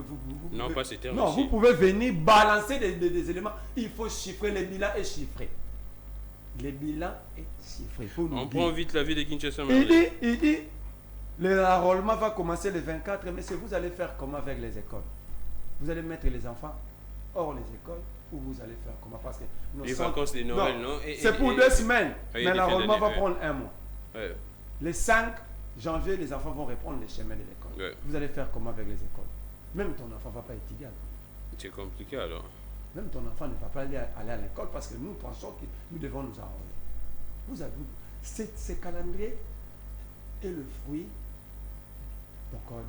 non, pas c'était non, vous pouvez venir balancer des éléments. Il faut chiffrer, le bilan est chiffré. Le bilan est chiffré. On prend vite la vie de Kinshasa. Il dit, le enrôlement va commencer le 24, mais vous allez faire comment avec les écoles? Vous allez mettre les enfants hors les écoles ou vous allez faire comment? Parce que les vacances de Noël, non, c'est pour 2 semaines, mais l'enrôlement va ouais. prendre 1 mois. Ouais. Le 5 janvier, les enfants vont reprendre les chemins de l'école. Ouais. Vous allez faire comment avec les écoles? Même ton enfant ne va pas étudier. C'est compliqué alors. Même ton enfant ne va pas aller à l'école parce que nous pensons que nous devons nous arranger. Vous avez, ce calendrier est le fruit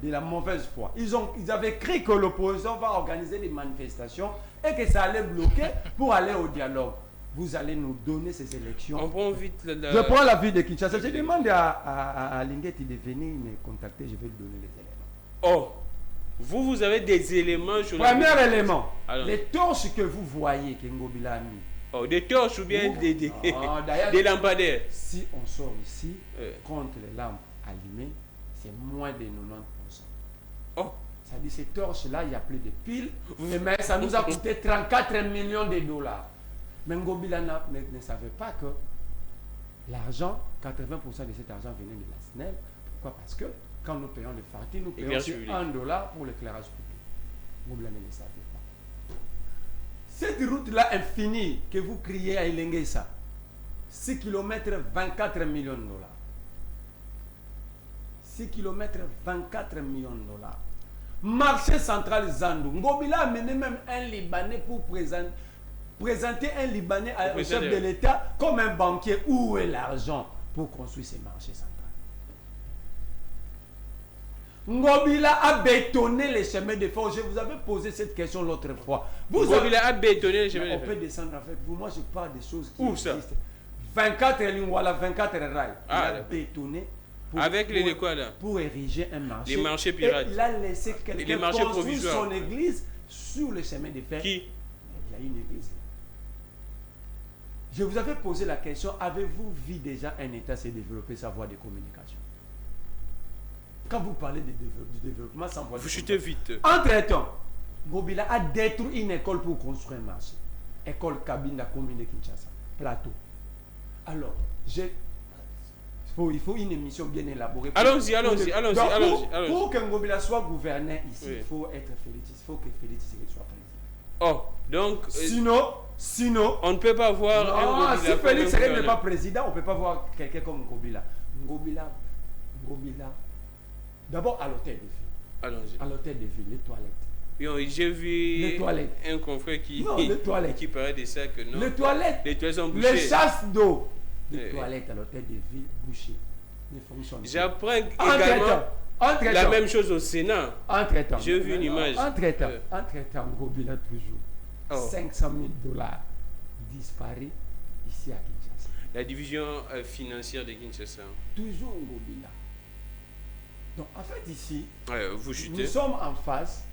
de la mauvaise foi. Ils avaient cru que l'opposition va organiser des manifestations et que ça allait bloquer pour aller au dialogue. Vous allez nous donner ces élections. On prend vite Je prends la ville de Kinshasa. Je demande à Linguetti de venir me contacter. Je vais lui donner les éléments. Oh, vous avez des éléments sur Premier élément, alors, les torches que vous voyez que Ngobila a mis. oh, des torches ou bien des d'ailleurs, des lampadaires. Si on sort ici, contre les lampes allumées, c'est moins de 90%. Oh. Ça dit ces torches-là, il n'y a plus de piles, mais ça nous a coûté 34 millions de dollars. Mais Ngobila ne savait pas que l'argent, 80% de cet argent venait de la SNEL. Pourquoi? Parce que quand nous payons les factures, nous payons aussi $1 pour l'éclairage public. Ngobila ne le savait pas. Cette route-là infinie que vous criez à Ilengesa, 6 km, 24 millions de dollars. 6 km, 24 millions de dollars. Marché central Zandou. Ngobila a mené même un Libanais pour présenter un Libanais au chef de l'État comme un banquier. Où est l'argent pour construire ces marchés centraux? Ngobila a bétonné les chemins de fer. Je vous avais posé cette question l'autre fois. Ngobila a bétonné les chemins de fer. On peut descendre avec vous. Moi, je parle des choses qui existent. 24 Lingwala, 24 rails. Il a bétonné. Avec les quoi là? Pour ériger un marché. Les marchés pirates. Et il a laissé quelqu'un construire son église sur le chemin de fer. Qui? Il y a une église. Je vous avais posé la question, avez-vous vu déjà un État se développer sa voie de communication? Quand vous parlez du développement sans voie de communication. Vous chutez vite. Entre-temps, Ngobila a détruit une école pour construire un marché. École Kabinda, commune de Kinshasa. Plateau. Alors, il faut une émission bien élaborée. Allons-y. Pour que Ngobila soit gouverneur ici, il faut être Félix. Il faut que Félix soit président. Oh, donc... Sinon... On ne peut pas voir un Ngobila. Si Félix n'est pas président, on ne peut pas voir quelqu'un comme Ngobila. Ngobila... D'abord à l'hôtel de ville. Allons-y. À l'hôtel de ville, les toilettes. J'ai vu un confrère qui parlait de ça que non. Les toilettes sont bouchées. Les chasses d'eau. Les toilettes à l'hôtel de ville bouchées. Ne fonctionnent pas. J'apprends également la même chose au Sénat. Entre-temps. J'ai vu une image. Entre-temps, Ngobila toujours. $500,000 disparus ici à Kinshasa. La division financière de Kinshasa. Toujours Ngobila. Donc en fait ici, nous sommes en face.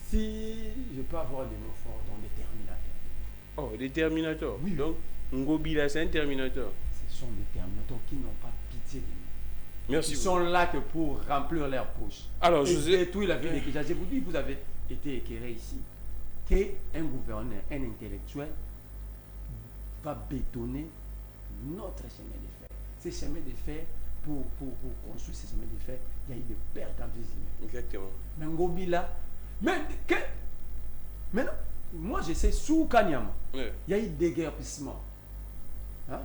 Si je peux avoir des mots forts, donc des terminateurs. Oh, des terminateurs. Oui. Donc Ngobila, c'est un terminateur. Ce sont des terminateurs qui n'ont pas pitié de nous. Merci. Ils sont là que pour remplir leurs poches. Alors, je détruis la vie de Kinshasa. Je vous dis, vous avez été éclairé ici qu'un gouverneur, un intellectuel va bétonner notre chemin de fer. Ces chemins de fer, pour construire ces chemins de fer, il y a eu des pertes en vie humaine. Exactement. Mais Ngobila, mais non, moi je sais, sous Kanyama, il y a eu déguerpissement. Hein,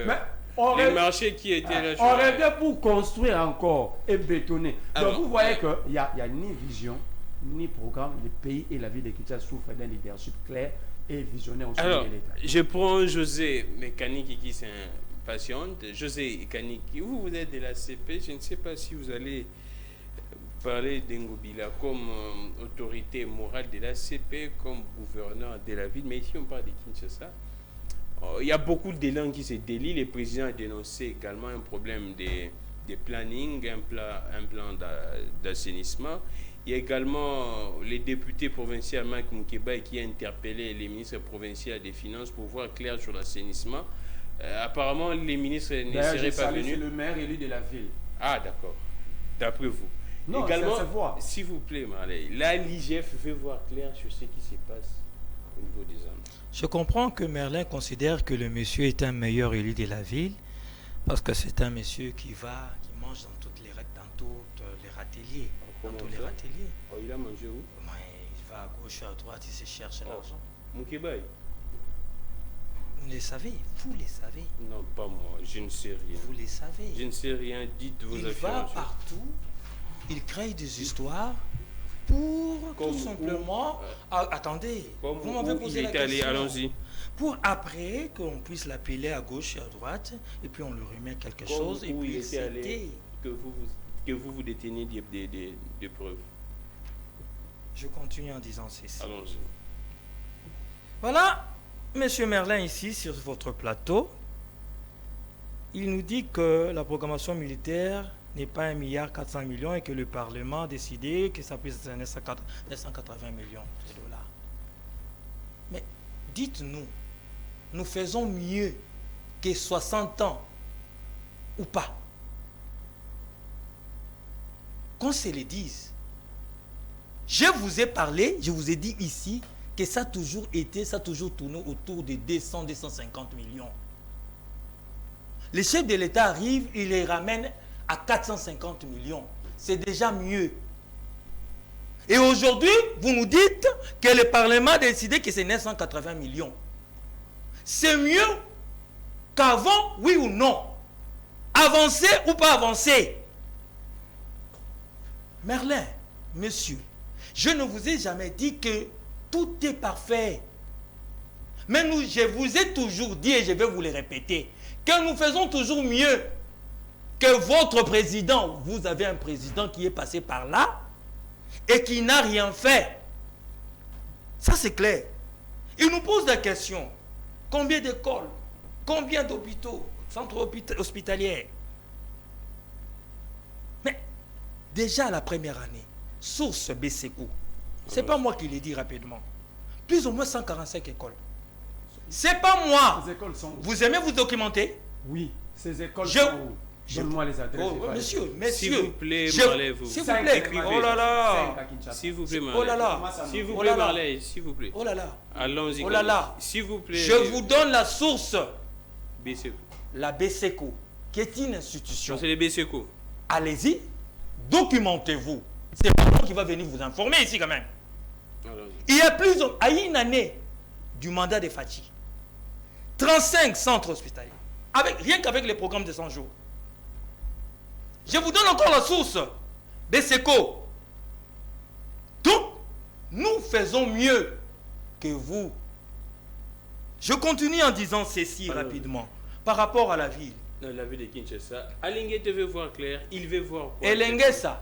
Mais les marchés qui étaient là. On revient pour construire encore et bétonner. Donc vous voyez qu'il n'y a ni vision, ni programme. Le pays et la ville de Kinshasa souffrent d'un leadership clair et visionnaire au sein de l'État. Je prends José Mécanique qui s'impatiente. José Kaniki, vous êtes de la CP. Je ne sais pas si vous allez parler d'Ngobila comme autorité morale de la CP, comme gouverneur de la ville. Mais ici, on parle de Kinshasa. Il y a beaucoup d'élan qui se délient. Le président a dénoncé également un problème de planning, un plan d'assainissement. Il y a également les députés provinciaux Mike Moukeba qui a interpellé les ministres provinciaux des Finances pour voir clair sur l'assainissement. Apparemment, les ministres ne seraient pas venus. C'est le maire élu de la ville. Ah, d'accord. D'après vous. Non, également, ça se voit. S'il vous plaît, Marley, là, l'IGF veut voir clair sur ce qui se passe au niveau des armes. Je comprends que Merlin considère que le monsieur est un meilleur élu de la ville parce que c'est un monsieur qui mange dans tous les râteliers. Oh, il a mangé où? Il va à gauche, à droite, il se cherche l'argent. Moukébaï. Vous les savez, vous les savez. Non, pas moi, je ne sais rien. Vous les savez. Je ne sais rien, dites vos Il affaires. va partout, il crée des histoires pour Comme tout simplement... attendez, vous m'avez posé la question. Allons-y. Pour après qu'on puisse l'appeler à gauche et à droite, et puis on lui remet quelque chose, et puis c'était... Que vous détenez des preuves. Je continue en disant ceci. Allons-y. Voilà, Monsieur Merlin ici sur votre plateau, il nous dit que la programmation militaire n'est pas 1,4 milliard et que le Parlement a décidé que ça puisse être 980 millions de dollars. Mais dites-nous, nous faisons mieux que 60 ans ou pas? Qu'on se le dise. Je vous ai parlé, je vous ai dit ici que ça a toujours été, ça a toujours tourné autour de 200-250 millions. Les chefs de l'État arrivent, ils les ramènent à 450 millions. C'est déjà mieux. Et aujourd'hui, vous nous dites que le Parlement a décidé que c'est 980 millions. C'est mieux qu'avant, oui ou non? Avancer ou pas avancer? Merlin, monsieur, je ne vous ai jamais dit que tout est parfait. Mais je vous ai toujours dit, et je vais vous le répéter, que nous faisons toujours mieux que votre président. Vous avez un président qui est passé par là et qui n'a rien fait. Ça, c'est clair. Il nous pose la question. Combien d'écoles? Combien d'hôpitaux? Centres hospitaliers? Mais déjà la première année, source BCECO, ce n'est pas moi qui l'ai dit rapidement. Plus ou moins 145 écoles. C'est pas moi. Ces écoles sont où? Vous aimez vous documenter? Oui, ces écoles sont où? Donne-moi les adresses. Monsieur, s'il vous plaît, Marley-vous. S'il vous plaît. Oh là là. S'il vous plaît, Marley. Oh là là. S'il vous plaît, Marley. S'il vous plaît. Oh là là. Allons-y. Oh là là. S'il vous plaît. Je vous donne la source. BCECO. La BCECO, qui est une institution. C'est les BCECO. Allez-y, documentez-vous. C'est moi qui va venir vous informer ici quand même. Il y a une année du mandat de Fachi, 35 centres hospitaliers, rien qu'avec les programmes de 100 jours. Je vous donne encore la source, BCECO. Donc, nous faisons mieux que vous. Je continue en disant ceci rapidement, par rapport à la ville. La ville de Kinshasa, Alingue te veut voir clair, il veut voir quoi? Elengesa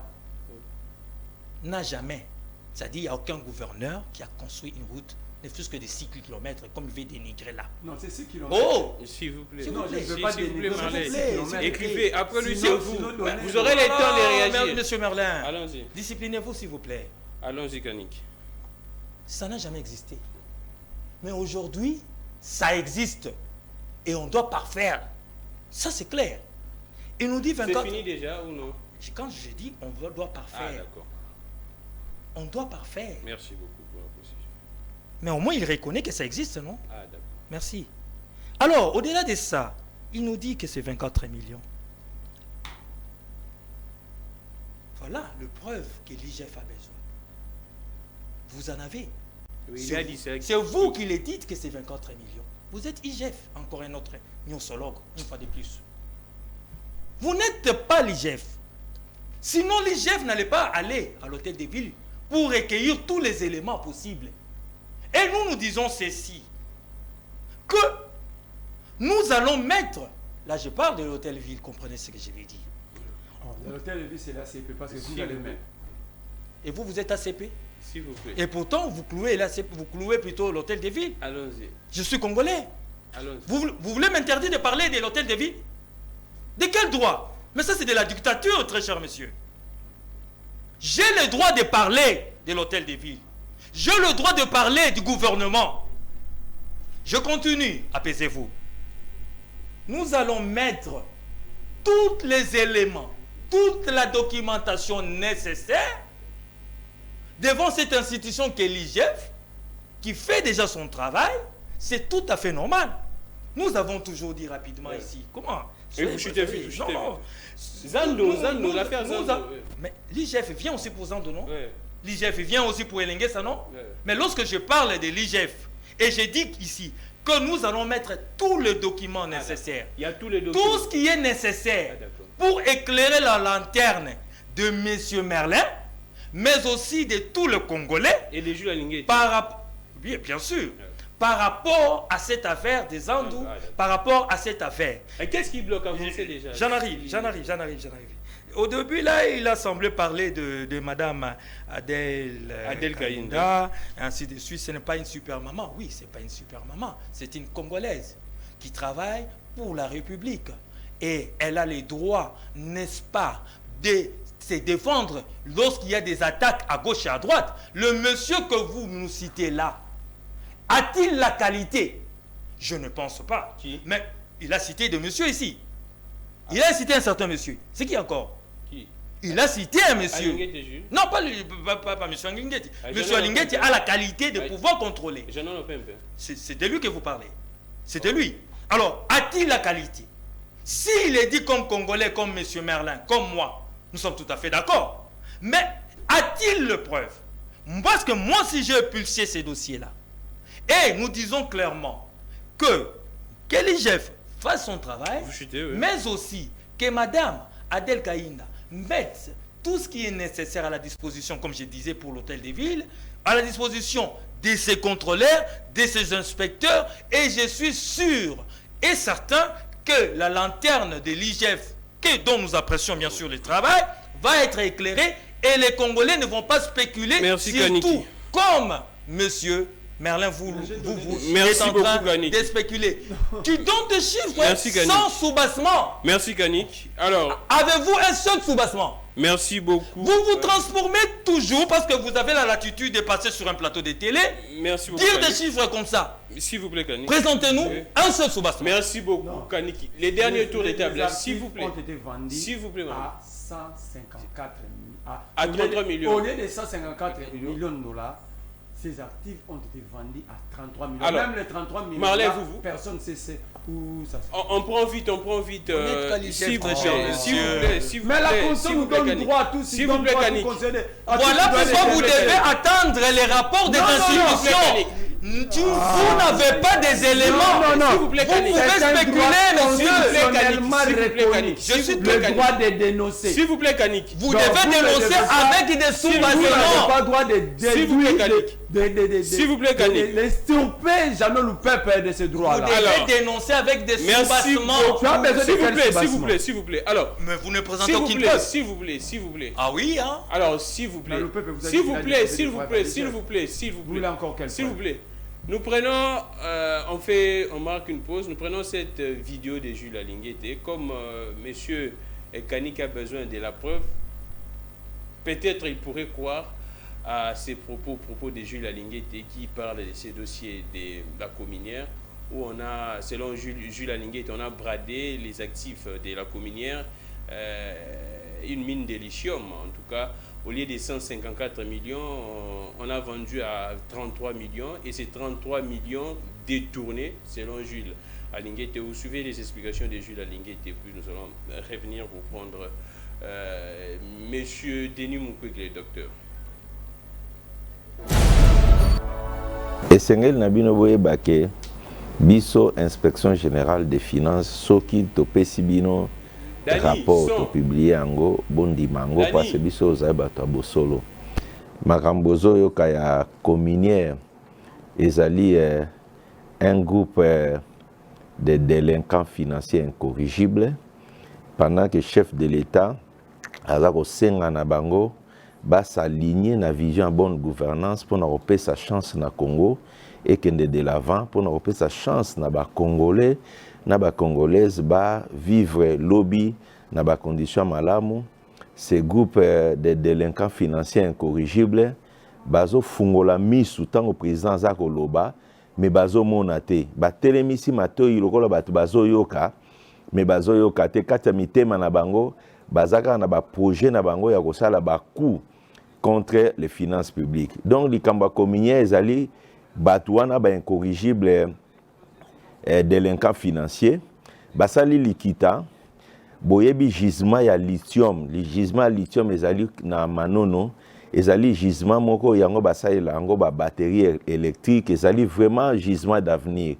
n'a jamais, c'est-à-dire il n'y a aucun gouverneur qui a construit une route ne fût-ce que de 6 km comme il veut dénigrer là. Non, c'est 6 km. Oh, s'il vous plaît. Non, je ne veux pas dénigrer. Écrivez, après lui c'est vous. Vous aurez le temps de réagir. Monsieur Merlin, allons-y. Disciplinez-vous s'il vous plaît. Allons-y, Kanik. Ça n'a jamais existé. Mais aujourd'hui, ça existe. Et on doit parfaire. Ça c'est clair. Il nous dit 24... C'est fini déjà ou non? Quand je dis on doit parfaire. Ah d'accord. On doit parfaire. Merci beaucoup pour la précision. Mais au moins il reconnaît que ça existe, non? Ah d'accord. Merci. Alors, au-delà de ça, il nous dit que c'est 24 millions. Voilà le preuve que l'IGF a besoin. Vous en avez. Oui, il a dit ça. C'est vous qui le dites que c'est 24 millions. Vous êtes IGF, encore un autre gnosologue, une fois de plus. Vous n'êtes pas l'IGF. Sinon, l'IGF n'allait pas aller à l'hôtel de ville pour recueillir tous les éléments possibles. Et nous disons ceci, que nous allons mettre, là je parle de l'hôtel de ville, comprenez ce que je vais dire. L'hôtel de ville c'est l'ACP parce que vous allez mettre. Et vous êtes ACP? S'il vous plaît. Et pourtant, vous clouez l'ACP, vous clouez plutôt l'hôtel de ville. Allons-y. Je suis congolais. Allons-y. Vous voulez m'interdire de parler de l'hôtel de ville? De quel droit? Mais ça c'est de la dictature, très cher monsieur. J'ai le droit de parler de l'hôtel de ville. J'ai le droit de parler du gouvernement. Je continue, apaisez-vous. Nous allons mettre tous les éléments, toute la documentation nécessaire devant cette institution qu'est l'IGF, qui fait déjà son travail. C'est tout à fait normal. Nous avons toujours dit rapidement ici. Comment? Et vous chutez vite, non. Zando, l'affaire Zando. Mais l'IGF vient aussi pour Zando, non? Oui. L'IGF vient aussi pour Elengue, ça non? Mais lorsque je parle de l'IGF, et je dis ici que nous allons mettre tous les documents nécessaires, il y a tous les documents. tout ce qui est nécessaire pour éclairer la lanterne de M. Merlin, mais aussi de tous les Congolais. Et de Jules Alingué. Oui, bien sûr. Par rapport à cette affaire des Andous, par rapport à cette affaire. Et qu'est-ce qui bloque avancer déjà? J'en arrive. Au début, là, il a semblé parler de Madame Adèle Kaïnda, ainsi de suite. Ce n'est pas une super maman. Oui, ce n'est pas une super maman. C'est une Congolaise qui travaille pour la République. Et elle a les droits, n'est-ce pas, de se défendre lorsqu'il y a des attaques à gauche et à droite. Le monsieur que vous nous citez là, a-t-il la qualité? Je ne pense pas. Qui? Mais il a cité des messieurs ici. Il a cité un certain monsieur. C'est qui encore? Qui? Il a cité un monsieur. Non, pas M. Alinguetti. M. Alinguetti a la qualité de pouvoir contrôler. C'est de lui que vous parlez. C'est de lui. Alors, a-t-il la qualité? S'il est dit comme Congolais, comme M. Merlin, comme moi, nous sommes tout à fait d'accord. Mais a-t-il le preuve? Parce que moi, si j'ai pulsé ces dossiers-là, et nous disons clairement que l'IGF fasse son travail, mais aussi que Madame Adèle Kaïnda mette tout ce qui est nécessaire à la disposition, comme je disais pour l'hôtel des villes, à la disposition de ses contrôleurs, de ses inspecteurs, et je suis sûr et certain que la lanterne de l'IGF, dont nous apprécions bien sûr le travail, va être éclairée et les Congolais ne vont pas spéculer sur tout, comme monsieur Merlin, vous êtes en train de spéculer. Tu donnes des chiffres sans soubassement. Merci, Kanik. Alors, avez-vous un seul soubassement? Merci beaucoup. Vous vous transformez toujours parce que vous avez la latitude de passer sur un plateau de télé. Merci beaucoup. Dire des chiffres comme ça. S'il vous plaît, Kanik. Présentez-nous un seul soubassement. Merci beaucoup, Kanik. Les derniers tours de table, s'il vous plaît. S'il vous plaît, à 154 à 33 millions. Au lieu de 154 millions de dollars, ces actifs ont été vendus à 33 millions. Alors, même les 33 millions, Marley, personne ne sait où ça se passe. On prend vite. S'il vous plaît. Mais la Constitution nous donne droit à tous. S'il vous plaît, Kanik. Voilà pourquoi vous devez attendre les rapports des institutions. Vous n'avez pas des éléments. Non. Vous pouvez spéculer, monsieur. Je suis le droit de dénoncer. S'il vous plaît, Kanik. Vous devez dénoncer avec des sous-bassements. Vous n'avez pas le droit de S'il vous plaît, Kanik. S'il vous plaît, Kanik. Les surpais, jamais nous perdre de ce droit-là. Vous devez dénoncer avec des sous-bassements. S'il vous plaît. Alors, mais vous ne présentez aucune preuve. S'il vous plaît. Ah oui, hein. Alors, s'il vous plaît. S'il vous plaît. Nous prenons, on marque une pause, nous prenons cette vidéo de Jules Alingué. Comme monsieur Kanik a besoin de la preuve, peut-être il pourrait croire à ces propos de Jules Alingué qui parle de ces dossiers de la cominière, où on a, selon Jules Alingué, on a bradé les actifs de la cominière, une mine de lithium en tout cas. Au lieu de 154 millions, on a vendu à 33 millions et ces 33 millions détournés, selon Jules Alingué. Vous suivez les explications de Jules Alingué, puis nous allons revenir pour prendre Monsieur Denis Mukwege, le docteur. Esengel Nabino Boyebake, Biso Inspection Générale des Finances, Soki Topesi Bino. Rapport publié ango bondi mango parce que biso za bato bosolo makambozo yo kaya communière ezali un groupe de délinquants financiers incorrigibles pendant que chef de l'État a kosenga na bango ba s'aligner na vision bonne gouvernance pour na repé sa chance na Congo et kende de l'avant pour na repé sa chance na ba Congolais na ba Congolaise ba vivre lobby na ba condition malamu. Ces groupes de délinquants financiers incorrigibles bazo fungola misu tango président Zako Loba mais bazo monate ba telemisi matoi lokola bato bazo yoka mais bazo yoka te kata mitema na bango bazaka na ba projet na bango ya kosala ba coup contre les finances publiques. Donc likamba communier ezali bato wana ba incorrigible délinquants financiers basali likita boyebi gisement ya lithium, le gisement lithium ezali na manono ezali gisement moko yango basalela yango ba batterie électrique ezali vraiment gisement d'avenir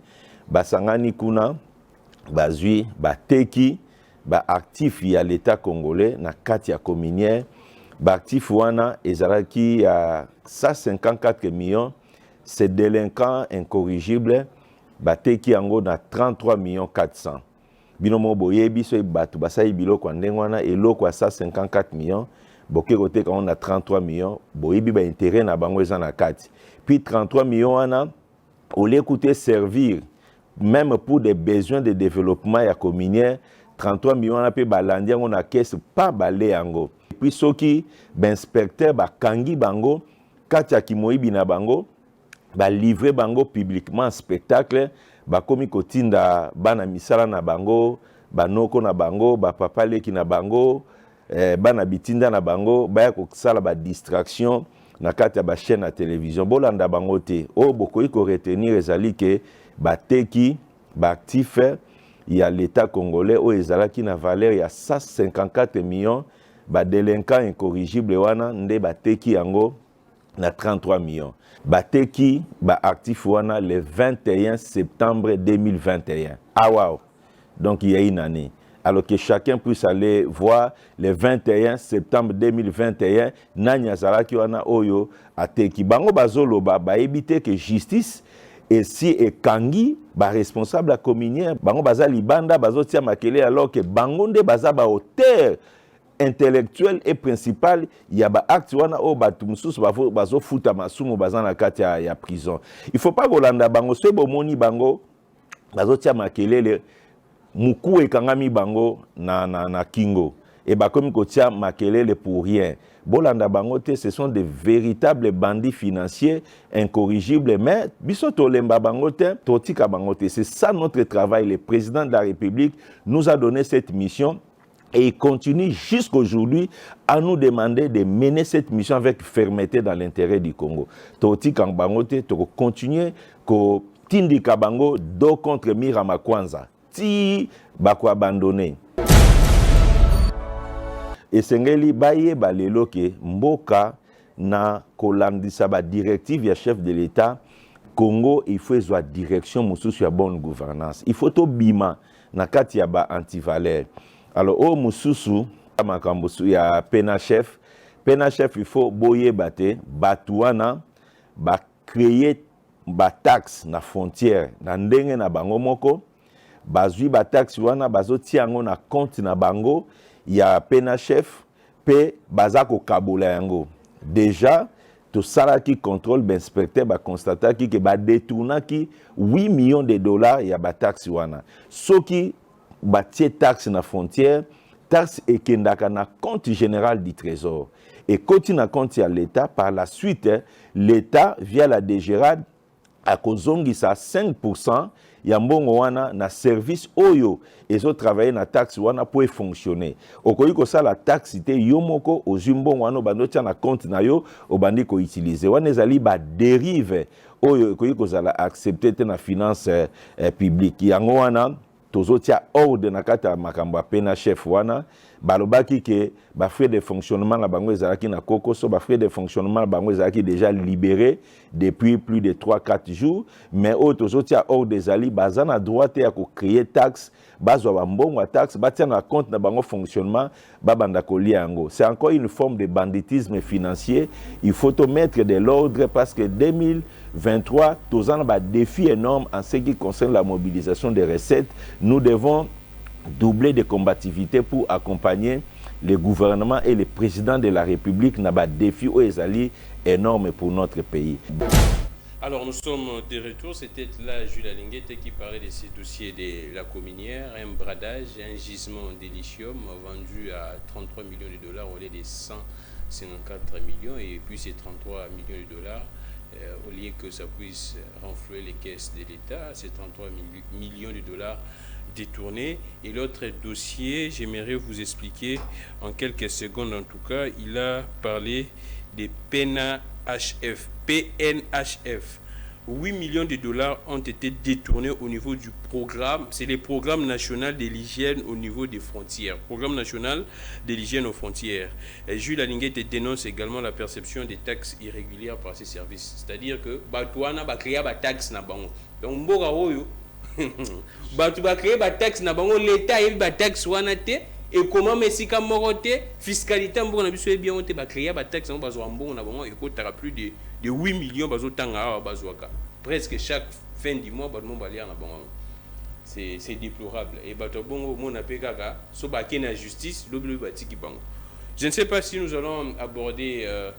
basangani kuna bazui bateki ba actif ya l'état congolais na kati ya communière ba actif wana ezalaki ya 154 millions ces délinquants incorrigibles bateki yango na 33 millions 400 binomo boyebi so batu basai biloko ndenge wana eloko ya 154 millions boke kote quand on a 33 millions boyebi ba intérêt na bango eza na kati puis 33 millions wana au lieu coûter servir même pour des besoins de développement ya communière 33 millions wana pe balandi yango na caisse pas balé yango puis soki inspecteur bakangi bango kati ya kimoyibi na bango ba livrer bango publiquement en spectacle ba komi kotinda bana misala na bango banoko na bango ba papa leki na bango bana bitinda na bango baya kokisala ba distraction na kati ya ba chaîne à télévision bolanda bango te o bokoyi ko retenir ezali ke bateki ba actif ya l'état congolais o ezalaki na valeur ya 154 millions ba délinquants incorrigibles wana nde bateki yango na 33 millions bateki ba actif wana le 21 septembre 2021 ah wow donc il y a une année alors que chacun puisse aller voir le 21 septembre 2021 nanya zalaki wana oyo ateki bango bazoloba ba éviter que justice et si ekangi ba responsable à communière bango baza libanda bazotia makele alors que bango nde baza ba auteur intellectuel et principal ya ba acte wana o batu mususu bazo futa masumu baza na kati ya prison il faut pas kolanda bango so bomoni bango bazotia makelele muku ekangami bango na kingo et bakomi kotia makelele pour rien bolanda bango te ce sont des véritables bandits financiers incorrigibles mais biso tolemba bango te totika bango te c'est ça notre travail. Le président de la République nous a donné cette mission et il continue jusqu'aujourd'hui à nous demander de mener cette mission avec fermeté dans l'intérêt du Congo. Totika bango te to continuer ko tindika bango do contre Mirama Kwanza ti bako abandonné esengeli baye balelo ke mboka na kolandisa ba directive ya chef de l'État Congo il faut ezwa direction mususu ya bonne gouvernance il faut to bima na kati ya ba antivaleur alors o mususu makambo ya PENACHEF il faut boye bate batuana ba créer ba taxe na frontière na ndenge na bango moko bazui ba taxe wana bazoti yango na compte na bango ya PENACHEF pe bazako kabola yango déjà to sala ki contrôle d'inspecteur ba constata ki ke ba détourna ki 8 millions de dollars ya ba taxe wana soki ba tie taxe na frontière taxe ekendaka na compte général du trésor et continue na compte ya l'état par la suite l'état via la DGRAD a kozongisa 5% ya mbongo wana na service oyo ezo travailler na taxe wana pour fonctionner okoyi ko sala taxe te yo moko ozwi mbongo wana bando tia na compte na yo obandi ko utiliser wana ezali ba dérive oyo okoyi ko zala accepter te na finance publique yango wana tozotia ordre na kata makambo ya PENACHEF wana balobaki ke ba frais de fonctionnement na bango ezalaki na kokoso ba frais de fonctionnement na bango ezalaki déjà libéré depuis plus de 3-4 jours mais au tozotia ordre ezali baza na droit te ya ko créer taxe bazwa ba mbongo taxe batia na compte na bango fonctionnement babanda kolia yango c'est encore une forme de banditisme financier il faut to mettre de l'ordre parce que 2023 tozana ba défi énorme en ce qui concerne la mobilisation des recettes nous devons doubler de combativité pour accompagner le gouvernement et le président de la République dans des défis énormes pour notre pays. Alors nous sommes de retour, c'était là Jules Alinguette qui parlait de ces dossiers de la communière, un bradage, un gisement de lithium vendu à 33 millions de dollars au lieu de 154 millions et puis ces 33 millions de dollars au lieu que ça puisse renflouer les caisses de l'État, ces 33 millions de dollars détournés. Et l'autre dossier, j'aimerais vous expliquer en quelques secondes en tout cas, il a parlé des PNHF. 8 millions de dollars ont été détournés au niveau du programme. C'est le programme national de l'hygiène au niveau des frontières. Programme national de l'hygiène aux frontières. Et Jules Alinguette dénonce également la perception des taxes irrégulières par ces services. C'est-à-dire que Batouana va créer des taxes. Donc, Mboga Oyo, Batou va créer des taxes. L'État a des taxes. Et comment Messika Morote, fiscalité, on a créé des taxes. On a plus de 8 millions de presque chaque fin du mois, c'est déplorable. Et la justice, je ne sais pas si nous allons aborder,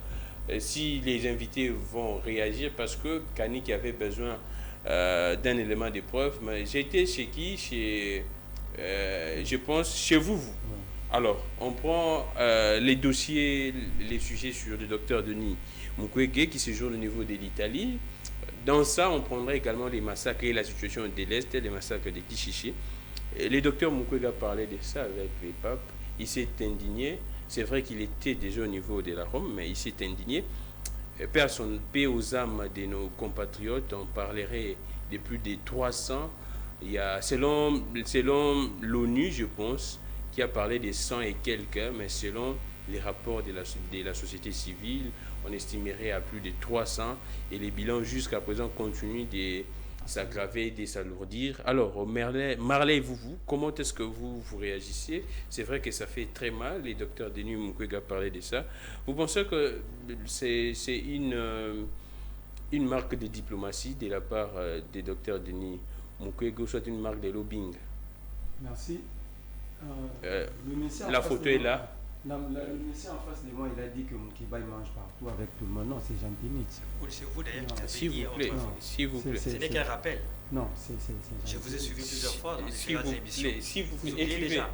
si les invités vont réagir, parce que Kani qui avait besoin d'un élément de preuve, mais j'ai été chez qui? Je pense chez vous. Alors, on prend les dossiers, les sujets sur le docteur Denis Mukwege qui séjourne au niveau de l'Italie. Dans ça, on prendrait également les massacres et la situation de l'Est, les massacres de Kishishi. Et le docteur Mukwege a parlé de ça avec les papes. Il s'est indigné. C'est vrai qu'il était déjà au niveau de la Rome, mais il s'est indigné. Paix aux âmes de nos compatriotes, on parlerait de plus de 300. Il y a, selon l'ONU, je pense, qui a parlé de 100 et quelques, mais selon les rapports de la société civile, on estimerait à plus de 300 et les bilans jusqu'à présent continuent de s'aggraver, de s'alourdir. Alors, Marley, vous, comment est-ce que vous réagissez? C'est vrai que ça fait très mal, le docteur Denis Mukwege a parlé de ça. Vous pensez que c'est une marque de diplomatie de la part des docteurs Denis Mukwege ou soit une marque de lobbying? Merci. La photo est là. Le monsieur en face de moi, il a dit que Moukiba il mange partout avec tout le monde. Non, c'est Gentilly. C'est vous d'ailleurs qui S'il vous plaît, s'il vous plaît. Ce n'est qu'un rappel. Non, c'est Je vous ai suivi plusieurs fois dans différentes émissions. S'il vous plaît, déjà.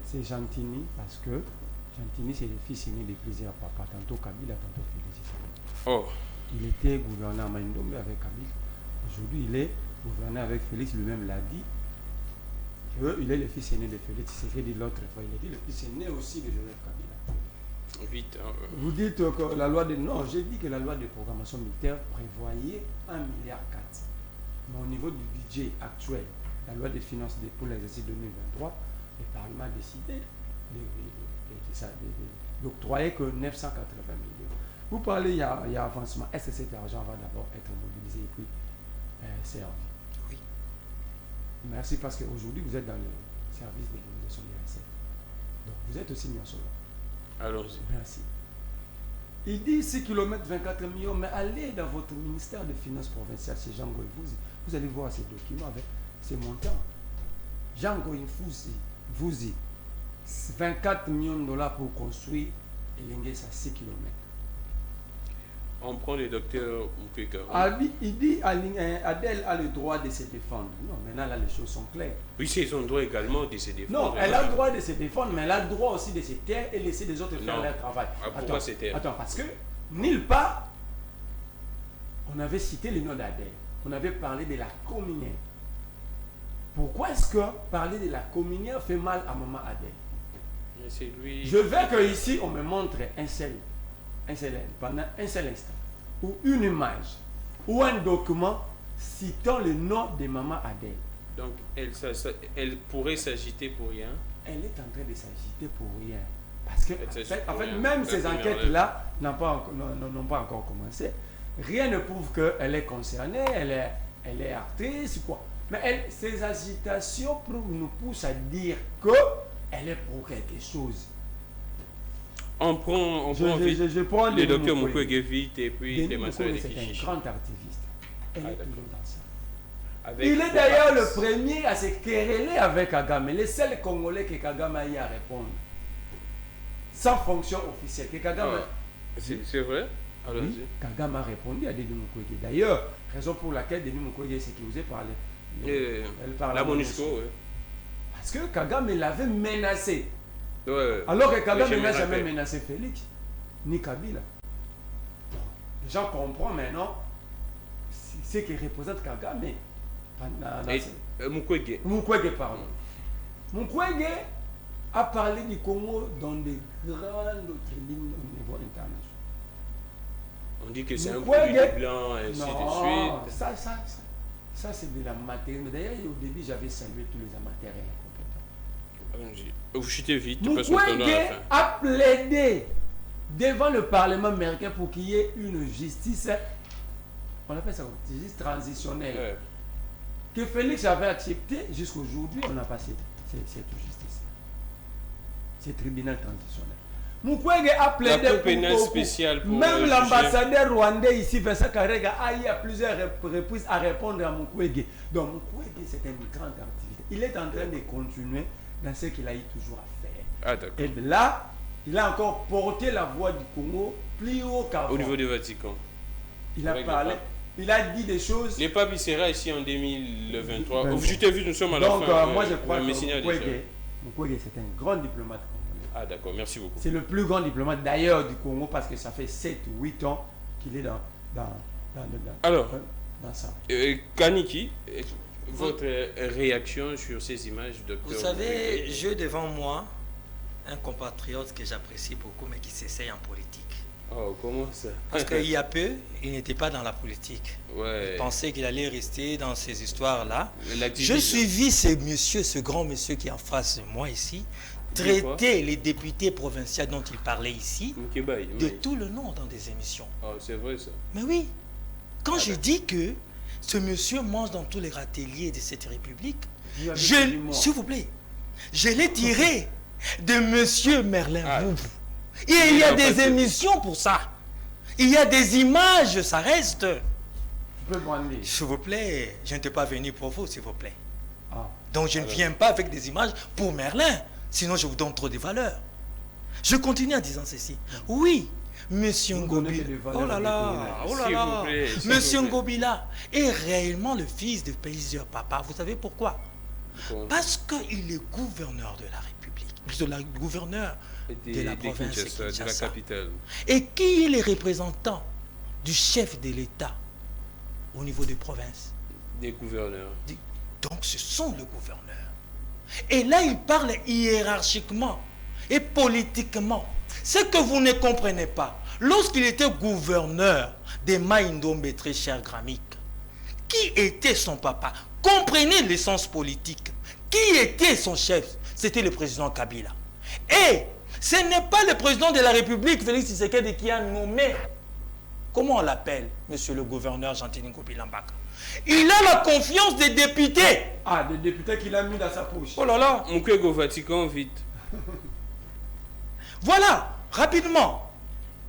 C'est Gentilly parce que Gentilly, c'est le fils aîné de plusieurs papas. Tantôt Kabila, tantôt Félix. Oh. Il était gouverneur à Maïndombe avec Kabila. Aujourd'hui, il est gouverneur avec Félix, lui-même l'a dit. Il est le fils aîné de Félix, c'est fait dit l'autre fois. Il a dit le fils aîné aussi de Joseph Kabila. Vite. Vous dites que la loi de... Non, j'ai dit que la loi de programmation militaire prévoyait 1,4 milliard. Mais au niveau du budget actuel, la loi des finances pour l'exercice 2023, le Parlement a décidé d'octroyer que 980 millions. Vous parlez, il y a avancement. Est-ce que cet argent va d'abord être mobilisé et puis servi? Merci parce qu'aujourd'hui vous êtes dans le service de l'organisation des recettes. Donc vous êtes aussi mis en solo. Allons-y. Merci. Il dit 6 km 24 millions, mais allez dans votre ministère des Finances provinciales, c'est Jean Goïfouzi. Vous allez voir ces documents avec ces montants. Jean Goïfouzi, 24 millions de dollars pour construire Elengues à 6 km. On prend le docteur Mukwege. Il dit Adèle a le droit de se défendre. Non, maintenant là les choses sont claires. Oui, c'est son droit également de se défendre. Non, elle a le droit de se défendre, mais elle a le droit aussi de se taire et laisser les autres faire leur travail. Pourquoi se taire? Attends, parce que nulle part on avait cité le nom d'Adèle. On avait parlé de la communière. Pourquoi est-ce que parler de la communière fait mal à maman Adèle? C'est lui. Je veux que ici on me montre pendant un seul instant, ou une image, ou un document citant le nom de maman Adèle. Donc, elle pourrait s'agiter pour rien. Elle est en train de s'agiter pour rien. Parce que, en fait, même ces enquêtes-là n'ont pas encore commencé. Rien ne prouve qu'elle est concernée, elle est actrice, quoi. Mais ces agitations nous poussent à dire qu'elle est pour quelque chose. On prend je prends le docteur Mukwege vite et puis les massacres de Kishishi. C'est un grand activiste. Elle est toujours dans ça. Il est d'ailleurs le premier à se quereller avec Kagame, le seul Congolais que Kagame a eu à répondre. Sans fonction officielle. Que Kagame... C'est vrai? Oui, Kagame a répondu à Denis Mukwege. D'ailleurs, raison pour laquelle Denis Mukwege, c'est qu'il vous a parlé. Elle parle la MONUSCO, oui. Parce que Kagame l'avait menacé. Ouais, alors que Kagame n'a jamais menacé Félix, ni Kabila. Les gens comprennent maintenant ce que représente Kagame. Mukwege. Mukwege, pardon. Mukwege a parlé du Congo dans de grandes tribunes au niveau international. On dit que c'est un Mukwege. produit blanc, ainsi Non, de suite. ça c'est de la matière. D'ailleurs, au début, j'avais salué tous les amateurs incompétents. Vous chutez vite, parce qu'on tourne à la Mukwege fin. a plaidé devant le Parlement américain pour qu'il y ait une justice, on appelle ça une justice transitionnelle, Ouais. que Félix avait accepté. Jusqu'aujourd'hui, on n'a pas cette justice, ce tribunal transitionnel. Mukwege a plaidé La Cour pour pénale beaucoup. spéciale pour Même juger. l'ambassadeur rwandais ici, Vincent Karega, a eu à plusieurs reprises à répondre à Mukwege. Donc Mukwege, c'est un grand activiste. Il est en train de continuer dans ce qu'il a eu toujours à faire. Ah, d'accord. Et de là, il a encore porté la voix du Congo plus haut qu'avant. Au niveau du Vatican. Il a avec le parlé, pape. il a dit des choses. Les papes, il sera ici en 2023. Ben, Vous chutez vite, nous sommes à la Donc, fin. moi je crois que Messina déjà. Mukwege, c'est un grand diplomate congolais. Ah, d'accord, merci beaucoup. C'est le plus grand diplomate d'ailleurs du Congo parce que ça fait 7 ou 8 ans qu'il est Alors, dans ça. Kaniki, votre réaction sur ces images, docteur? Vous savez, j'ai devant moi un compatriote que j'apprécie beaucoup, mais qui s'essaye en politique. Oh, comment ça? Parce qu'il y a peu, il n'était pas dans la politique. Ouais. Il pensait qu'il allait rester dans ces histoires-là. L'activisme. Je suivis ce grand monsieur qui est en face de moi ici, traiter les députés provinciaux dont il parlait ici Mkibaï, de oui. tout le nom dans des émissions. Oh, c'est vrai ça. Mais oui, quand je dis que ce monsieur mange dans tous les râteliers de cette république, s'il vous plaît, je l'ai tiré de monsieur Merlin Ah. Boubou. Et il y a des émissions pour ça. Il y a des images, ça reste. Tu peux demander. S'il vous plaît, je ne t'ai pas venu pour vous, s'il vous plaît. Ah. Donc je ne viens pas avec des images pour Merlin, sinon je vous donne trop de valeurs. Je continue en disant ceci. Oui, Monsieur Vous donnez Ngobila, des valeurs oh là là, détournées. oh là S'il là, vous plaît, s'il Monsieur vous plaît. Ngobila est réellement le fils de plusieurs papas. Vous savez pourquoi? Comment? Parce qu'il est gouverneur de la République, gouverneur de la province de Kinshasa, de la Kinshasa. capitale. Et qui est le représentant du chef de l'État au niveau des provinces? Des gouverneurs. Donc ce sont les gouverneurs. Et là, il parle hiérarchiquement et politiquement. Ce que vous ne comprenez pas, lorsqu'il était gouverneur de Maïndombe, très cher Gramik, qui était son papa? Comprenez l'essence politique. Qui était son chef? C'était le président Kabila. Et ce n'est pas le président de la République, Félix Tshisekedi, qui a nommé, comment on l'appelle, monsieur le gouverneur Jean-Tini Kobilambaka. Il a la confiance des députés. Ah, des députés qu'il a mis dans sa poche. Oh là là. Mukwege au Vatican, vite. Voilà, rapidement,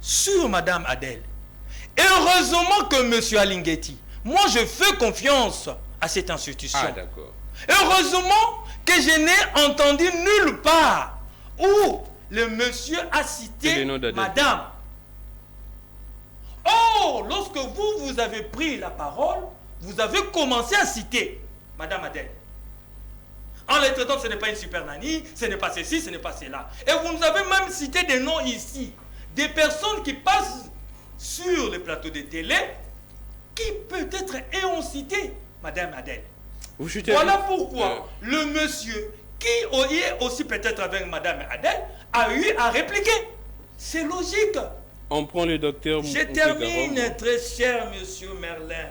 sur Madame Adèle. Et heureusement que Monsieur Alinguetti, moi je fais confiance à cette institution. Ah, d'accord. Heureusement que je n'ai entendu nulle part où le monsieur a Quel est cité le nom d'Adèle? Madame. Oh, lorsque vous avez pris la parole, vous avez commencé à citer Madame Adèle. En les traitant, ce n'est pas une super nanny, ce n'est pas ceci, ce n'est pas cela. Et vous nous avez même cité des noms ici. Des personnes qui passent sur le plateau de télé, qui peut-être ont cité Madame Adèle. Vous chutez Voilà vite. pourquoi le monsieur qui est aussi peut-être avec Madame Adèle a eu à répliquer. C'est logique. On prend le docteur. Je termine, très cher monsieur Merlin.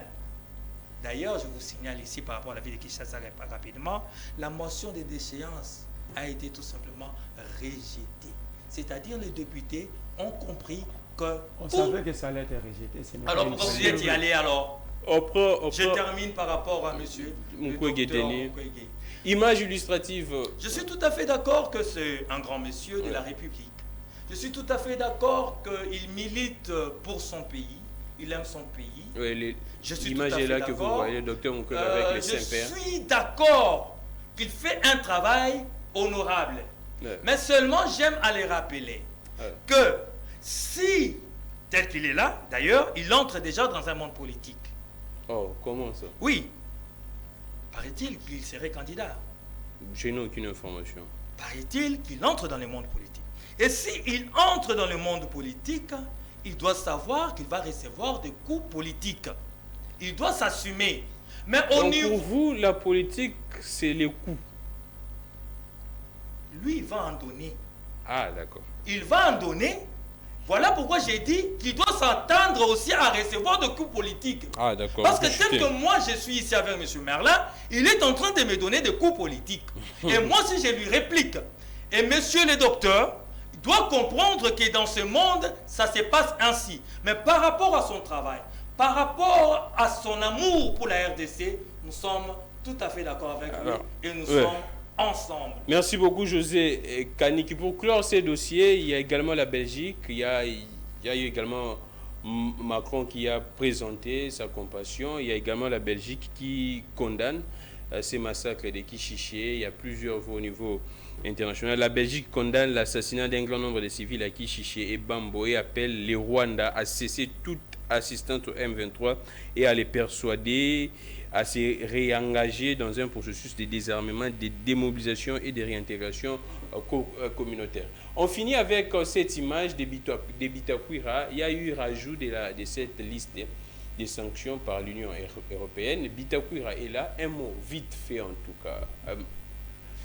D'ailleurs, je vous signale ici par rapport à la ville de Kinshasa rapidement, la motion de déchéance a été tout simplement rejetée. C'est-à-dire les députés ont compris que... On savait que ça allait être rejeté. ce n'est pas Alors une pourquoi vous y surprise. êtes y allé alors? Je On termine par rapport à monsieur Mukwege le docteur Deni. Mukwege. Image illustrative. Je suis tout à fait d'accord que c'est un grand monsieur de la République. Je suis tout à fait d'accord qu'il milite pour son pays. Il aime son pays. Ouais, Je suis l'image tout à est fait là que vous d'accord. voyez, le docteur Mukwege avec les Je Saint-Pères. suis d'accord qu'il fait un travail honorable. Ouais. Mais seulement, j'aime à les rappeler Ouais. que si, tel qu'il est là, d'ailleurs, il entre déjà dans un monde politique. Oh, comment ça? Oui. Paraît-il qu'il serait candidat. Je n'ai aucune information. Paraît-il qu'il entre dans le monde politique. Et s'il entre dans le monde politique, il doit savoir qu'il va recevoir des coups politiques. Il doit s'assumer. Mais au Donc niveau... pour vous, la politique, c'est les coups. Lui, il va en donner. Ah, d'accord. Il va en donner Voilà pourquoi j'ai dit qu'il doit s'attendre aussi à recevoir des coups politiques. Ah, d'accord. Parce que tel que moi je suis ici avec M. Merlin, il est en train de me donner des coups politiques. Et moi, si je lui réplique, et monsieur le docteur doit comprendre que dans ce monde, ça se passe ainsi. Mais par rapport à son travail, par rapport à son amour pour la RDC, nous sommes tout à fait d'accord avec lui et nous sommes ensemble. Merci beaucoup, José Kaniki. Pour clore ces dossiers, il y a également la Belgique, il y a eu également Macron qui a présenté sa compassion, il y a également la Belgique qui condamne ces massacres de Kichiché. Il y a plusieurs voix au niveau international. La Belgique condamne l'assassinat d'un grand nombre de civils à Kichiché et Bambo et appelle les Rwandais à cesser toute assistance au M23 et à les persuader à se réengager dans un processus de désarmement, de démobilisation et de réintégration communautaire. On finit avec cette image de Bitakwira. Il y a eu rajout de cette liste des sanctions par l'Union européenne. Bitakwira est là. Un mot vite fait en tout cas.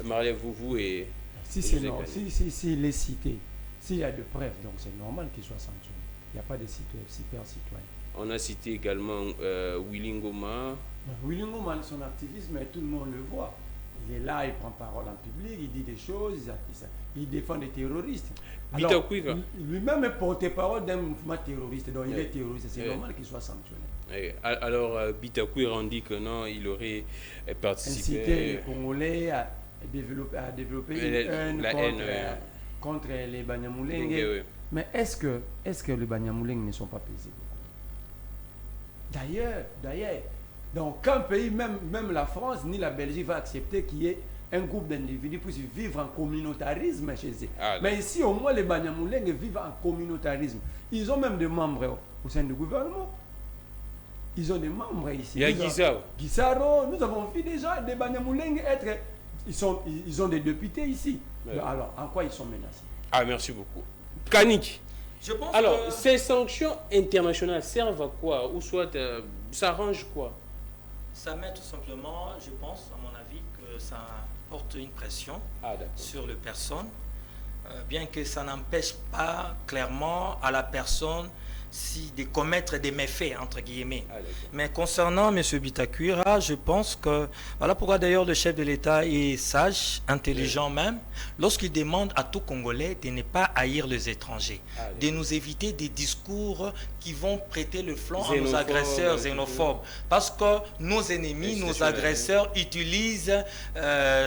Marley, vous et... Si c'est normal, si il est cité, s'il y a de preuves, donc c'est normal qu'il soit sanctionné. Il n'y a pas de super citoyen. On a cité également Willy Ngoma. Willy Ngoma, son activisme, tout le monde le voit. Il est là, il prend parole en public, il dit des choses, il défend des terroristes. Alors, lui-même est porte-parole d'un mouvement terroriste, donc il est terroriste, c'est normal qu'il soit sanctionné. Alors, Bitakwira, on dit que non, il aurait participé... Inciter les Congolais à développer une haine contre les Banyamulenge. Mais est-ce que les Banyamulenge ne sont pas paisibles? D'ailleurs, donc qu'un pays, même la France, ni la Belgique va accepter qu'il y ait un groupe d'individus puissent vivre en communautarisme chez eux. Mais ici, au moins, les Banyamulenge vivent en communautarisme. Ils ont même des membres au sein du gouvernement. Ils ont des membres ici. Il y a Guissaro. Guissaro, nous avons vu déjà des Banyamulenge être... Ils ont des députés ici. Ouais. Alors, en quoi ils sont menacés? Ah, merci beaucoup. Kaniki. Alors, ces sanctions internationales servent à quoi? Ou soit, ça arrange quoi? Ça met tout simplement, je pense, à mon avis, que ça porte une pression sur les personnes, bien que ça n'empêche pas clairement à la personne de commettre des méfaits, entre guillemets. Mais concernant M. Bitakwira, je pense que, voilà pourquoi d'ailleurs le chef de l'État est sage, intelligent même, lorsqu'il demande à tout Congolais de ne pas haïr les étrangers, de nous éviter des discours qui vont prêter le flanc à nos agresseurs xénophobes. Parce que nos ennemis, nos agresseurs utilisent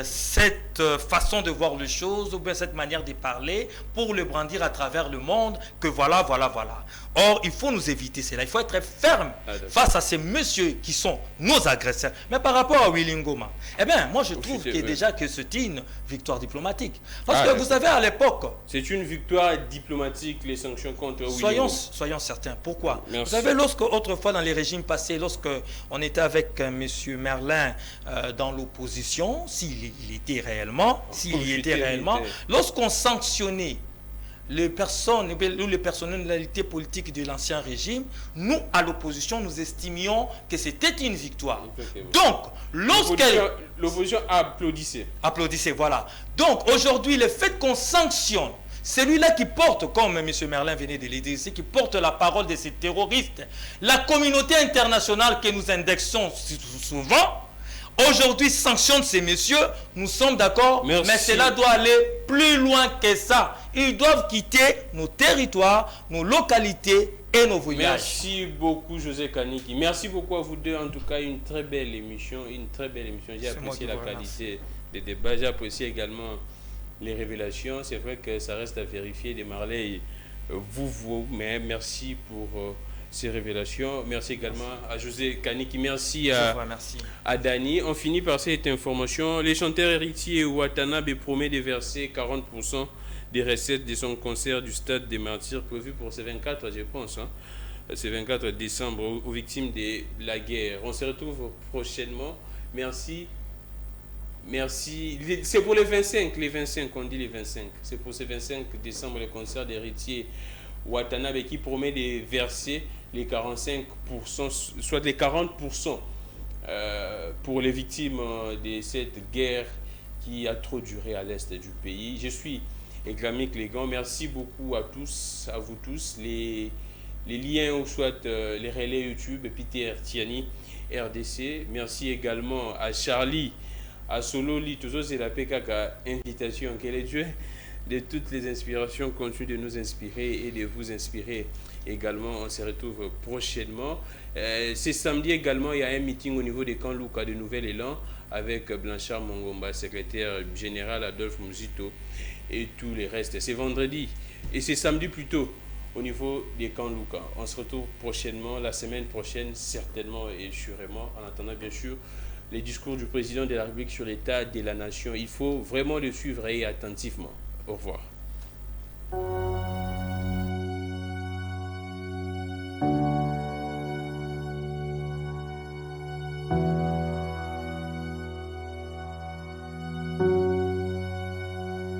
cette façon de voir les choses, ou bien cette manière de parler, pour le brandir à travers le monde, que voilà, voilà, voilà. Or, il faut nous éviter cela. Il faut être ferme face à ces messieurs qui sont nos agresseurs. Mais par rapport à Willy Ngoma, eh bien, moi je trouve que déjà que c'était une victoire diplomatique. Parce que vous savez, à l'époque... C'est une victoire diplomatique, les sanctions contre Willy Ngoma. Soyons certains. Pourquoi? Vous savez, autrefois, dans les régimes passés, lorsque on était avec M. Merlin dans l'opposition, s'il y était réellement, lorsqu'on sanctionnait les personnes ou les personnalités politiques de l'ancien régime, nous, à l'opposition, nous estimions que c'était une victoire. Donc, l'opposition applaudissait. Applaudissait, voilà. Donc, aujourd'hui, le fait qu'on sanctionne celui-là qui porte, comme M. Merlin venait de le dire, c'est qui porte la parole de ces terroristes, la communauté internationale que nous indexons souvent, aujourd'hui sanctionne ces messieurs, nous sommes d'accord, mais cela doit aller plus loin que ça. Ils doivent quitter nos territoires, nos localités et nos villages. Merci beaucoup José Kaniki. Merci beaucoup à vous deux. En tout cas, une très belle émission. J'ai apprécié la qualité des débats. J'ai apprécié également les révélations. C'est vrai que ça reste à vérifier. Des Marley, mais merci pour... ces révélations. Merci également à José Kaniki. Merci à Dani. On finit par cette information. Le chanteur héritier Watanabe promet de verser 40% des recettes de son concert du Stade des Martyrs prévu pour ce 24, je pense, ce 24 décembre aux victimes de la guerre. On se retrouve prochainement. Merci. C'est pour les 25, on dit les 25. C'est pour ce 25 décembre le concert d'héritier Watanabe qui promet de verser les 45%, soit les 40% pour les victimes de cette guerre qui a trop duré à l'est du pays. Je suis et Gramik les grands. Merci beaucoup à tous, à vous tous. Les liens ou soit les relais YouTube, Peter Tiani, RDC. Merci également à Charlie, à Sololi, tout ça c'est la PKK invitation. Quel est Dieu de toutes les inspirations, continuez de nous inspirer et de vous inspirer également. On se retrouve prochainement. C'est samedi également, il y a un meeting au niveau des camps Luka de Nouvel Élan avec Blanchard Mongomba, secrétaire général Adolphe Mouzito et tous les restes. C'est vendredi et c'est samedi plutôt au niveau des camps Luka. On se retrouve prochainement, la semaine prochaine, certainement et sûrement. En attendant, bien sûr, les discours du président de la République sur l'état de la nation. Il faut vraiment le suivre et attentivement. Au revoir.